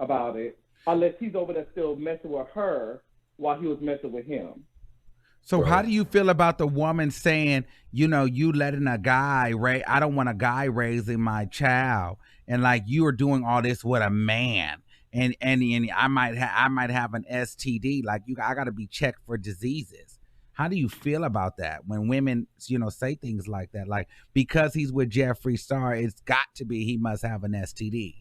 about it? Unless he's over there still messing with her while he was messing with him. So how do you feel about the woman saying, you letting a guy, I don't want a guy raising my child, and like you are doing all this with a man, and I might have an STD, like I got to be checked for diseases. How do you feel about that when women, say things like that, like because he's with Jeffree Star, it's got to be he must have an STD?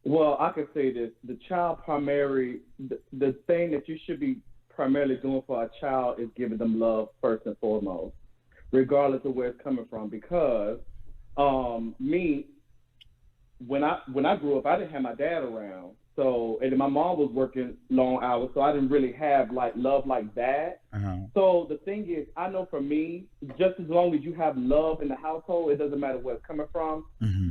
Well, I could say this: the thing that you should be primarily doing for a child is giving them love first and foremost, regardless of where it's coming from. Because me, when I grew up, I didn't have my dad around, and my mom was working long hours, so I didn't really have like love like that. So the thing is, I know for me, just as long as you have love in the household, it doesn't matter where it's coming from.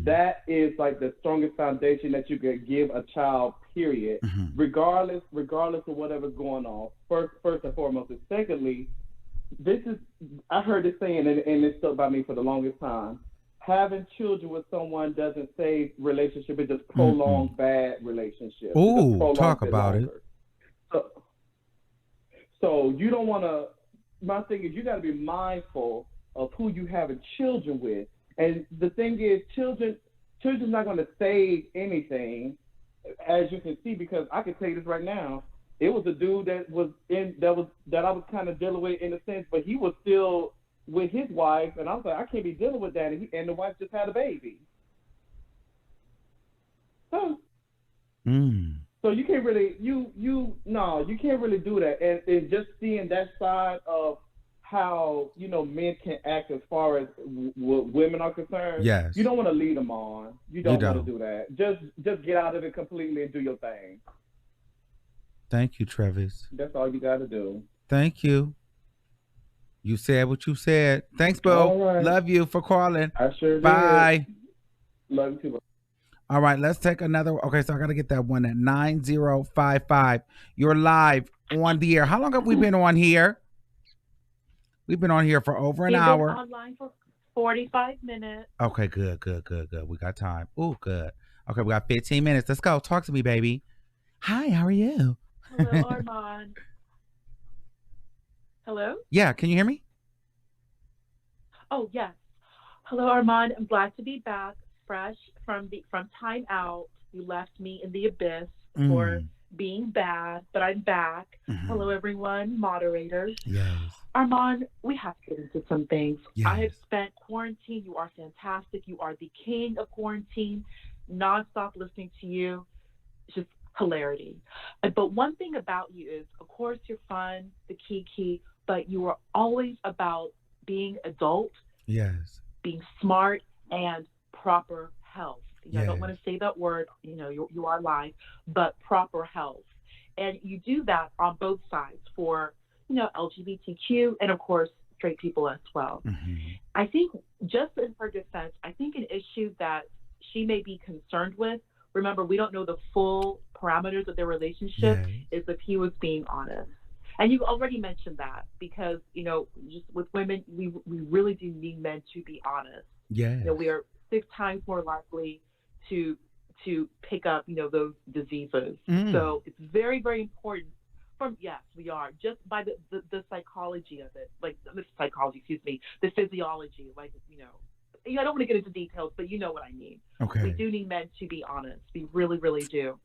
That is like the strongest foundation that you could give a child, period, regardless of whatever's going on. First and foremost. And secondly, I heard this saying, and it stuck by me for the longest time. Having children with someone doesn't save relationship; it just prolongs bad relationships. Ooh, talk about it. So you don't want to. My thing is, you got to be mindful of who you having children with. And the thing is, children's not going to save anything, as you can see, because I can tell you this right now. It was a dude that I was kind of dealing with in a sense, but he was still with his wife, and I was like, I can't be dealing with that, and the wife just had a baby. So you can't really you can't really do that, and just seeing that side of how men can act as far as women are concerned. Yes. You don't want to lead them on. You don't want to do that. Just get out of it completely and do your thing. Thank you, Travis. That's all you got to do. Thank you. You said what you said. Thanks, Bo. Right. Love you for calling. I sure Bye. did. Love you too. All right, let's take another. Okay, so I got to get that one at 9055. You're live on the air. How long have we been on here? We've been on here for over an hour. Been online for 45 minutes. Okay, good. We got time. Oh, good. Okay, we got 15 minutes. Let's go. Talk to me, baby. Hi, how are you? Hello, Armon. Hello? Yeah, can you hear me? Oh, yes. Hello, Armon. I'm glad to be back, fresh from time out. You left me in the abyss for being bad, but I'm back. Hello, everyone, moderators. Yes. Armon, we have to get into some things. Yes. I have spent quarantine. You are fantastic. You are the king of quarantine. Nonstop listening to you. Just hilarity. But one thing about you is, of course, you're fun, the kiki, but you are always about being adult, yes, being smart, and proper health. I don't want to say that word, you are live, but proper health. And you do that on both sides for, LGBTQ and, of course, straight people as well. I think, just in her defense, I think an issue that she may be concerned with, remember, we don't know the full parameters of their relationship, is if he was being honest. And you already mentioned that because, just with women, we really do need men to be honest. Yes. We are 6 times more likely to pick up, those diseases. So it's very, very important. Yes, we are, just by the psychology of it, the physiology, I don't want to get into details, but you know what I mean. Okay. We do need men to be honest. We really, really do.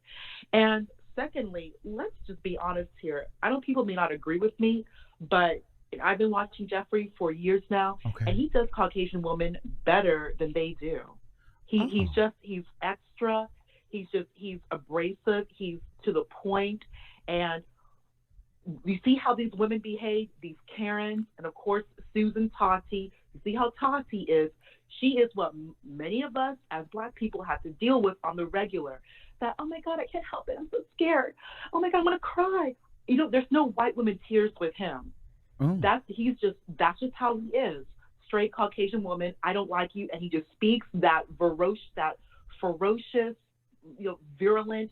And secondly, let's just be honest here. I know people may not agree with me, but I've been watching Jeffree for years now, and he does Caucasian women better than they do. He's extra. He's abrasive. He's to the point. And you see how these women behave, these Karens, and of course, Susan Tati. You see how Tati is. She is what many of us as Black people have to deal with on the regular. That, oh my God, I can't help it. I'm so scared. Oh my God, I'm going to cry. There's no white woman tears with him. That's just how he is. Straight Caucasian woman, I don't like you. And he just speaks that ferocious, virulent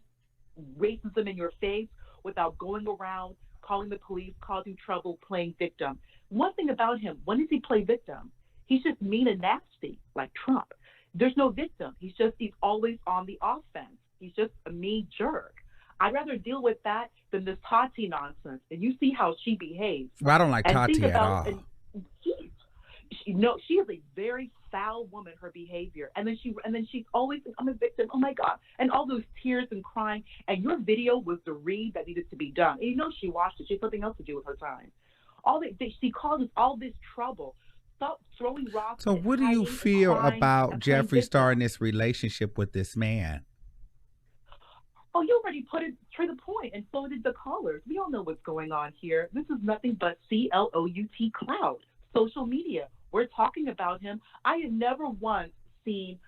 racism in your face without going around calling the police, causing trouble, playing victim. One thing about him, when does he play victim? He's just mean and nasty, like Trump. There's no victim. He's always on the offense. He's just a mean jerk. I'd rather deal with that than this Tati nonsense. And you see how she behaves. Well, I don't like Tati at all. She is a very foul woman, her behavior. And then she's always, I'm a victim, oh my God. And all those tears and crying. And your video was the read that needed to be done. And she watched it. She had something else to do with her time. She causes all this trouble. Stop throwing rocks. So what do you feel about Jeffree starting this relationship with this man? Oh, you already put it to the point and so did the callers. We all know what's going on here. This is nothing but CLOUT cloud, social media. We're talking about him. I have never once seen,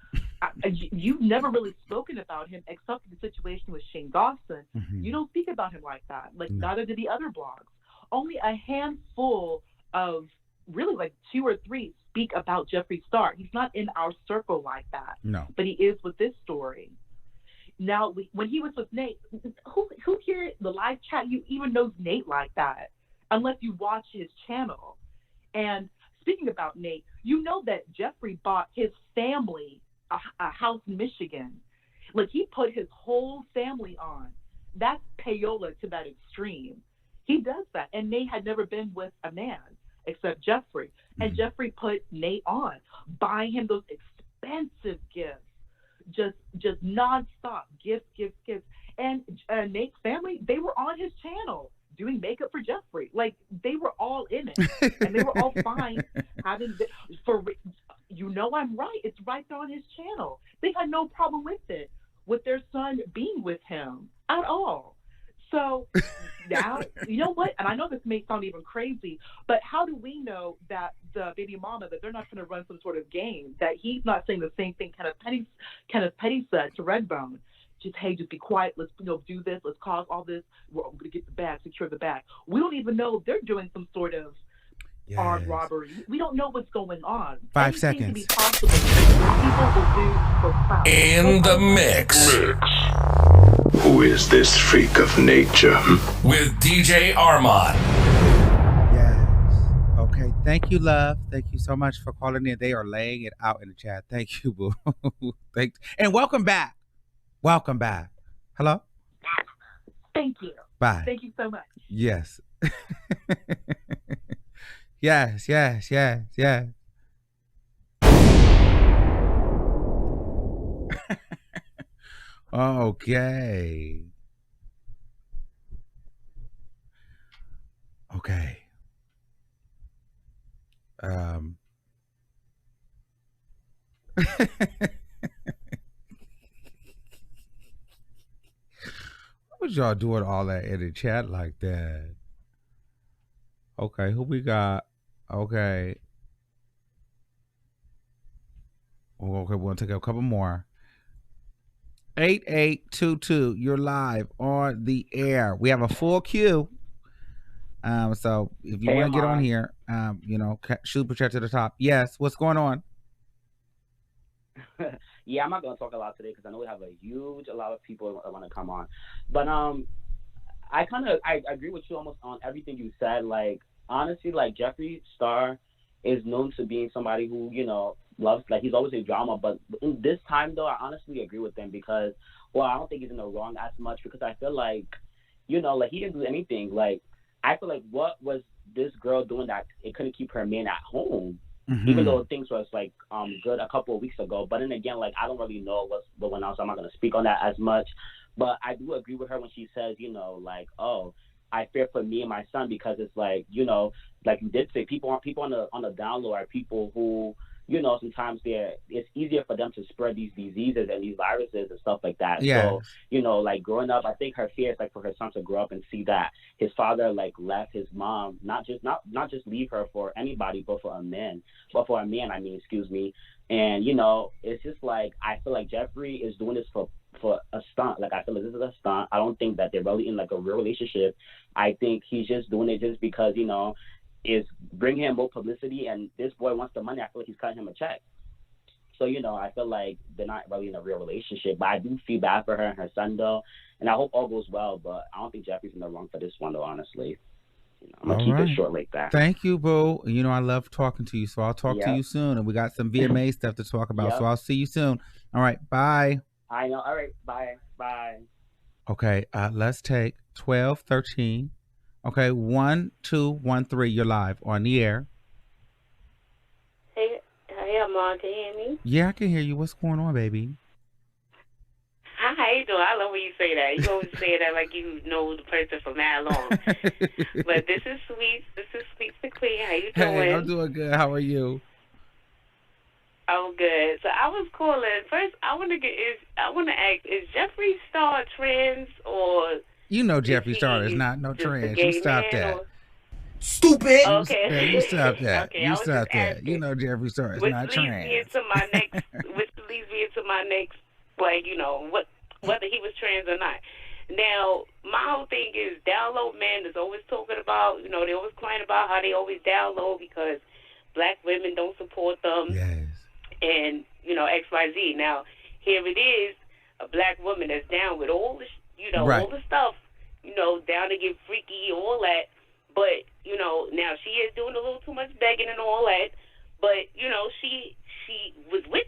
you've never really spoken about him except for the situation with Shane Dawson. You don't speak about him like that. Neither did the other blogs. Only a handful of, really 2 or 3 speak about Jeffree Star. He's not in our circle like that. No. But he is with this story. Now, when he was with Nate, who here, the live chat, you even knows Nate like that, unless you watch his channel. And speaking about Nate, you know that Jeffree bought his family a house in Michigan. He put his whole family on. That's payola to that extreme. He does that. And Nate had never been with a man except Jeffree. And Jeffree put Nate on, buying him those expensive gifts. just nonstop gifts. And Nate's family, they were on his channel doing makeup for Jeffree. Like, they were all in it, and they were all fine having I'm right. It's right there on his channel. They had no problem with their son being with him at all. So now, you know what? And I know this may sound even crazy, but how do we know that the baby mama, that they're not going to run some sort of game, that he's not saying the same thing Kenneth Petty said to Redbone? Just, hey, just be quiet. Let's do this. Let's cause all this. We're going to get the bag, secure the bag. We don't even know they're doing some sort of armed robbery. We don't know what's going on. 5 Anything seconds. can be possible. People will do for clout. In the mix Who is this freak of nature? with DJ Armon. Yes. Okay. Thank you, love. Thank you so much for calling in. They are laying it out in the chat. Thank you, boo. And welcome back. Welcome back. Hello? Thank you. Bye. Thank you so much. Yes. Yes. Okay. What was y'all doing all that in the chat like that? Okay, who we got? Okay. Okay, we'll take a couple more. 8822, you're live on the air. We have a full queue. So if you want to get on here, shoot chat to the top. Yes, what's going on? Yeah, I'm not gonna talk a lot today because I know we have a lot of people that want to come on. But I agree with you almost on everything you said. Like, honestly, like, Jeffree Star is known to being somebody who, loves, like, he's always a drama. But in this time, though, I honestly agree with him because, well, I don't think he's in the wrong as much because I feel like, like, he didn't do anything. Like, I feel like, what was this girl doing that it couldn't keep her man at home? Mm-hmm. Even though things was like good a couple of weeks ago. But then again, like, I don't really know what went on, so I'm not gonna speak on that as much. But I do agree with her when she says, like, oh, I fear for me and my son because it's like, like you did say, people on the down low are people who, sometimes it's easier for them to spread these diseases and these viruses and stuff like that. Yeah. So, like, growing up, I think her fear is like for her son to grow up and see that his father like left his mom, not just leave her for anybody, but for a man, excuse me. And, it's just like, I feel like Jeffree is doing this for a stunt. Like, I feel like this is a stunt. I don't think that they're really in like a real relationship. I think he's just doing it just because, is bringing him more publicity, and this boy wants the money. I feel like he's cutting him a check. So, I feel like they're not really in a real relationship. But I do feel bad for her and her son, though. And I hope all goes well. But I don't think Jeffree's in the wrong for this one, though, honestly. I'm going to keep it short like that. Thank you, boo. I love talking to you. So I'll talk to you soon. And we got some VMA stuff to talk about. So I'll see you soon. All right. Bye. I know. All right. Bye. Bye. Okay. Let's take 1213. Okay, 1213. You're live on the air. Hey, Armon, can you hear me? Yeah, I can hear you. What's going on, baby? Hi, how you doing? I love when you say that. You always say that like you know the person from that long. But this is Sweet. This is Sweet McQueen. How you doing? Hey, I'm doing good. How are you? I'm good. So I was calling. First, I want to ask, is Jeffree Star trans or? Jeffree Star is not no trans. You stop that. Stupid. Okay. Yeah, you stop that. Okay, you stop that. Jeffree Star is not trans. Which leads me into my next, like, whether he was trans or not. Now, my whole thing is download men is always talking about, they always crying about how they always download because black women don't support them. Yes. And, XYZ. Now, here it is, a black woman that's down with all the all the stuff, down to get freaky, all that. But, now she is doing a little too much begging and all that. But, she was with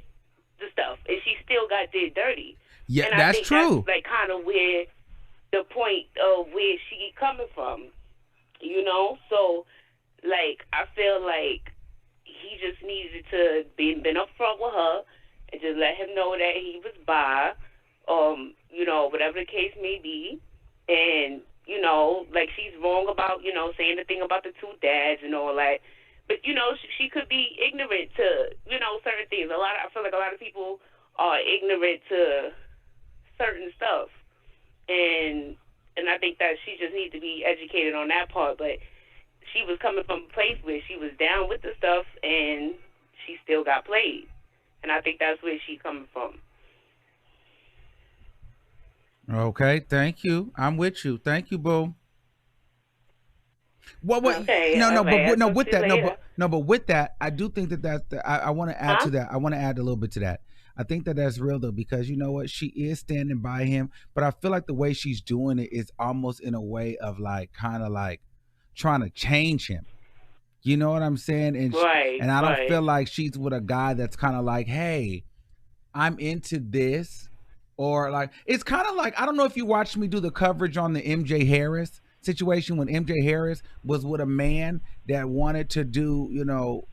the stuff and she still got did dirty. Yeah, and that's I think true. That's like kind of where the point of where she coming from, So, like, I feel like he just needed to been upfront with her and just let him know that he was bi, you know, whatever the case may be. And, you know, like, she's wrong about, you know, saying the thing about the two dads and all that. But, you know, she could be ignorant to, you know, certain things. I feel like a lot of people are ignorant to certain stuff. And I think that she just needs to be educated on that part. But she was coming from a place where she was down with the stuff and she still got played. And I think that's where she's coming from. Okay, thank you. I'm with you. Thank you, boo. What? Okay, no, right. but no, with that, but with that, I do think I want to add to that. I want to add a little bit to that. I think that's real though, because you know what, she is standing by him, but I feel like the way she's doing it is almost in a way of like, kind of like trying to change him. You know what I'm saying? And and I don't feel like she's with a guy that's kind of like, hey, I'm into this, or like, it's kind of like, I don't know if you watched me do the coverage on the MJ Harris situation when MJ Harris was with a man that wanted to do, you know,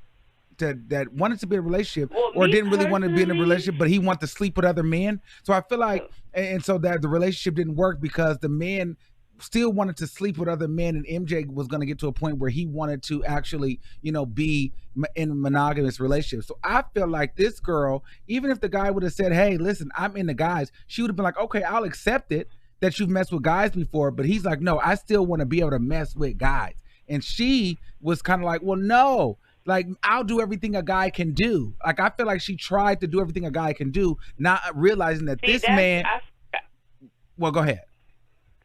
that wanted to be in a relationship, or didn't really want to be in a relationship, but he wanted to sleep with other men. So I feel like, and so that the relationship didn't work because the man still wanted to sleep with other men, and MJ was going to get to a point where he wanted to actually, you know, be in a monogamous relationship. So I feel like this girl, even if the guy would have said, hey, listen, I'm into guys, she would have been like, okay, I'll accept it that you've messed with guys before, but he's like, no, I still want to be able to mess with guys. And she was kind of like, well, no, like, I'll do everything a guy can do. Like, I feel like she tried to do everything a guy can do, not realizing that well, go ahead.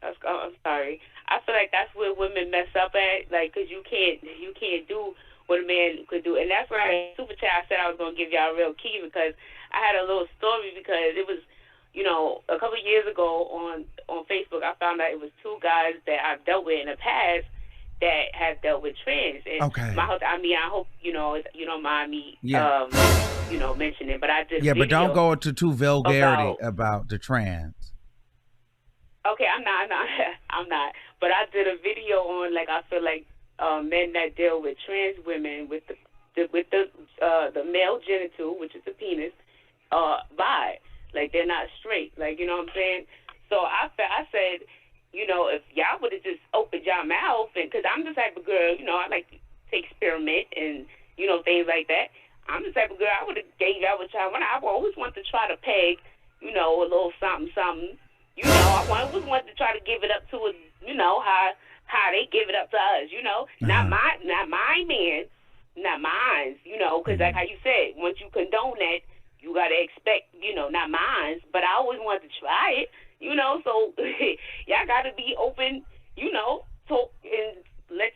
I'm sorry. I feel like that's where women mess up at, like, because you can't do what a man could do. And that's where I super chat, I said I was going to give y'all a real key, because I had a little story, because it was, you know, a couple of years ago on Facebook, I found out it was two guys that I've dealt with in the past that have dealt with trans. And I hope, you know, you don't mind me, you know, mentioning, but I just but don't go into too vulgarity about the trans. Okay, I'm not. But I did a video on, like, I feel like men that deal with trans women with the male genital, which is the penis, bi, like, they're not straight, like, you know what I'm saying? So I said, you know, if y'all would have just opened y'all mouth, and because I'm the type of girl, you know, I like to experiment and, you know, things like that. I'm the type of girl, I would have gave y'all what y'all want. I always want to try to peg, you know, a little something. You know, I always wanted to try to give it up to, you know, how they give it up to us, you know. Not my man, not mine, you know, because like how you said, once you condone that, you got to expect, you know, not mine, but I always wanted to try it, you know, so y'all got to be open, you know, talk and let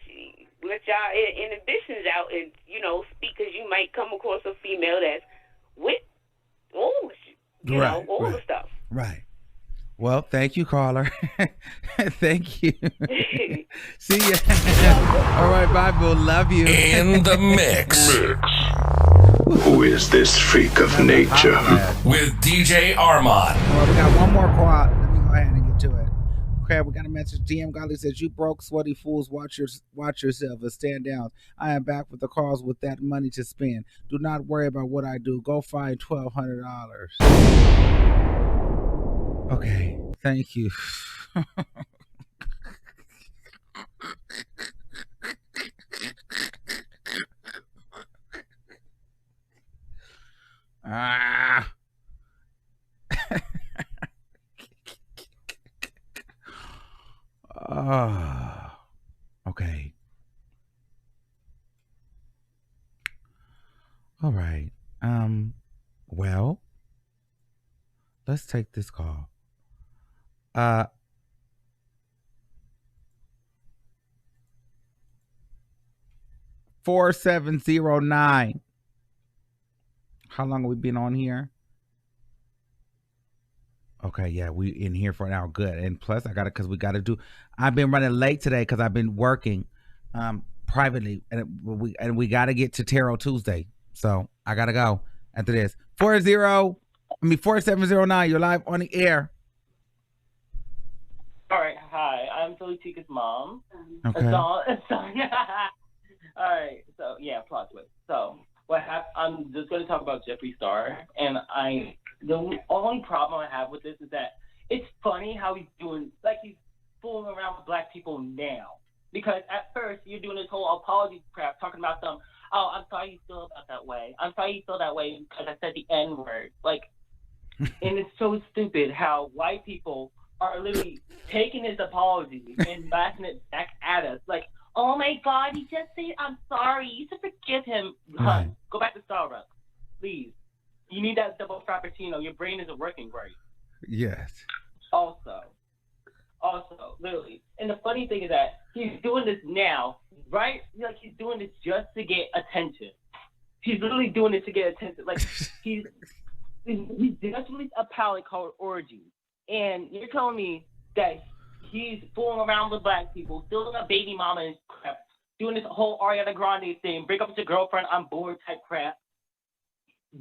y'all inhibitions out and, you know, speak, because you might come across a female that's with all, you know, all the stuff. Right. Well, thank you, caller. Thank you. See ya. All right, bye, boo. Love you. In the mix. Who is this freak of nature? With DJ Armon. Well, we got one more call. Let me go ahead and get to it. Okay, we got a message. DM Godly says, you broke, sweaty fools, watch yourself and stand down. I am back with the calls with that money to spend. Do not worry about what I do. Go find $1,200. Okay, thank you. Okay. All right. Well, let's take this call. 4709. How long have we been on here? Okay, yeah, we in here for an hour. Good. And plus I got it, because I've been running late today because I've been working privately, and we got to get to Tarot Tuesday. So I got to go after this. 4709, you're live on the air. All right, hi, I'm Philly Tika's mom. Okay. All right, so yeah, plot twist. So I'm just going to talk about Jeffree Star, and the only problem I have with this is that it's funny how he's doing, like he's fooling around with black people now. Because at first you're doing this whole apology crap, talking about them. Oh, I'm sorry you feel about that way. I'm sorry you feel that way because I said the N-word. Like, and it's so stupid how white people are literally taking his apology and bashing it back at us. Like, oh my God, he just said I'm sorry. You should forgive him. Hun, go back to Starbucks, please. You need that double frappuccino. Your brain isn't working right. Yes. Also, literally. And the funny thing is that he's doing this now, right? Like, he's doing this just to get attention. He's literally doing this to get attention. Like, he just released a palette called Orgy. And you're telling me that he's fooling around with black people, stealing a baby mama and crap, doing this whole Ariana Grande thing, break up with your girlfriend, I'm bored type crap.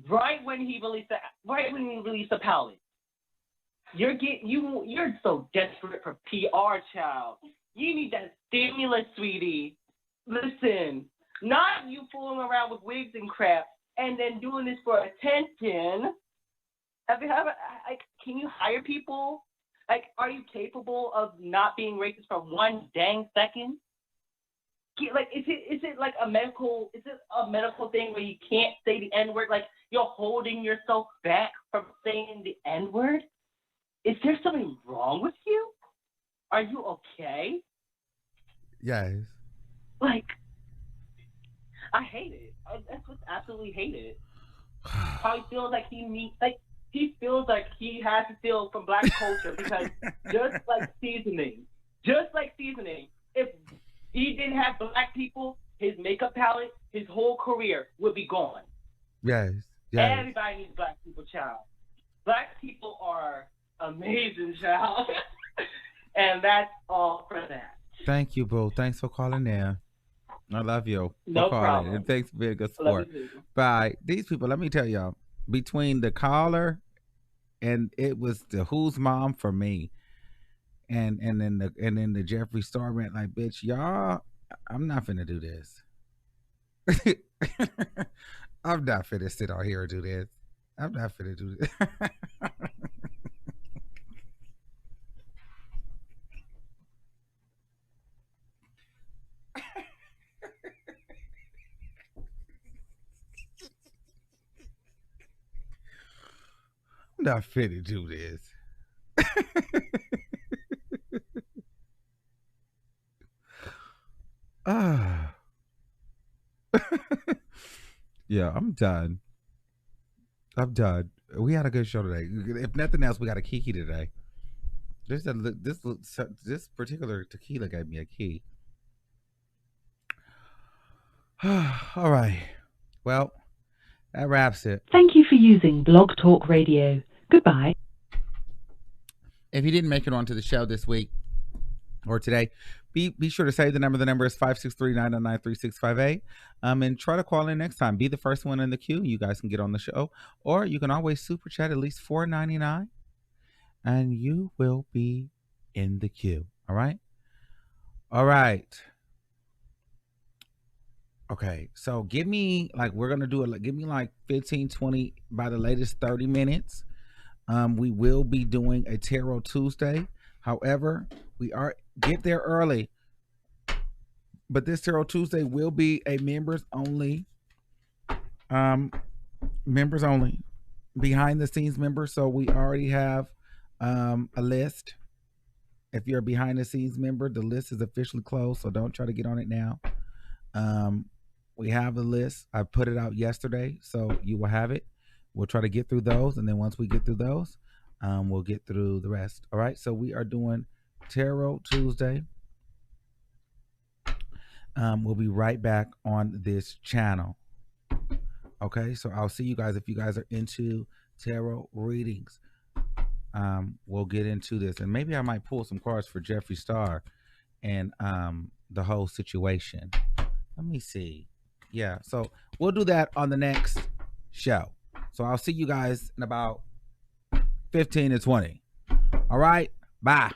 Right when he released the palette. You're so desperate for PR, child. You need that stimulus, sweetie. Listen, not you fooling around with wigs and crap and then doing this for attention. Can you hire people? Like, are you capable of not being racist for one dang second? Like, is it like a medical thing where you can't say the N-word? Like, you're holding yourself back from saying the N-word? Is there something wrong with you? Are you okay? Yes. Like, I hate it. I absolutely hate it. How he feels like he feels like he has to steal from black culture because just like seasoning, if he didn't have black people, his makeup palette, his whole career would be gone. Yes. Everybody needs black people, child. Black people are amazing, child. And that's all for that. Thank you, boo. Thanks for calling in. I love you. No problem. And thanks for being a good sport. Bye. These people, let me tell y'all, between the caller and it was the who's mom for me, and then the Jeffree Star rant, like, bitch, y'all, I'm not finna do this. I'm not finna sit on here and do this. I'm not finna do this. I'm not finna do this. Yeah, I'm done. We had a good show today. If nothing else, we got a kiki today. This particular tequila gave me a key. All right. Well, that wraps it. Thank you for using Blog Talk Radio. Goodbye. If you didn't make it onto the show this week or today, be sure to save the number. The number is 563-999-3658. And try to call in next time. Be the first one in the queue. You guys can get on the show. Or you can always super chat at least $4.99. And you will be in the queue. All right? All right. Okay. So give me, like, we're going to do it. Give me like 15, 20, by the latest 30 minutes. We will be doing a Tarot Tuesday. However, get there early. But this Tarot Tuesday will be a members only, behind the scenes member. So we already have a list. If you're a behind the scenes member, the list is officially closed. So don't try to get on it now. We have the list. I put it out yesterday, so you will have it. We'll try to get through those, and then once we get through those, we'll get through the rest. All right, so we are doing Tarot Tuesday. We'll be right back on this channel. Okay, so I'll see you guys if you guys are into tarot readings. We'll get into this, and maybe I might pull some cards for Jeffree Star and the whole situation. Let me see. Yeah, so we'll do that on the next show. So I'll see you guys in about 15 to 20. All right, bye.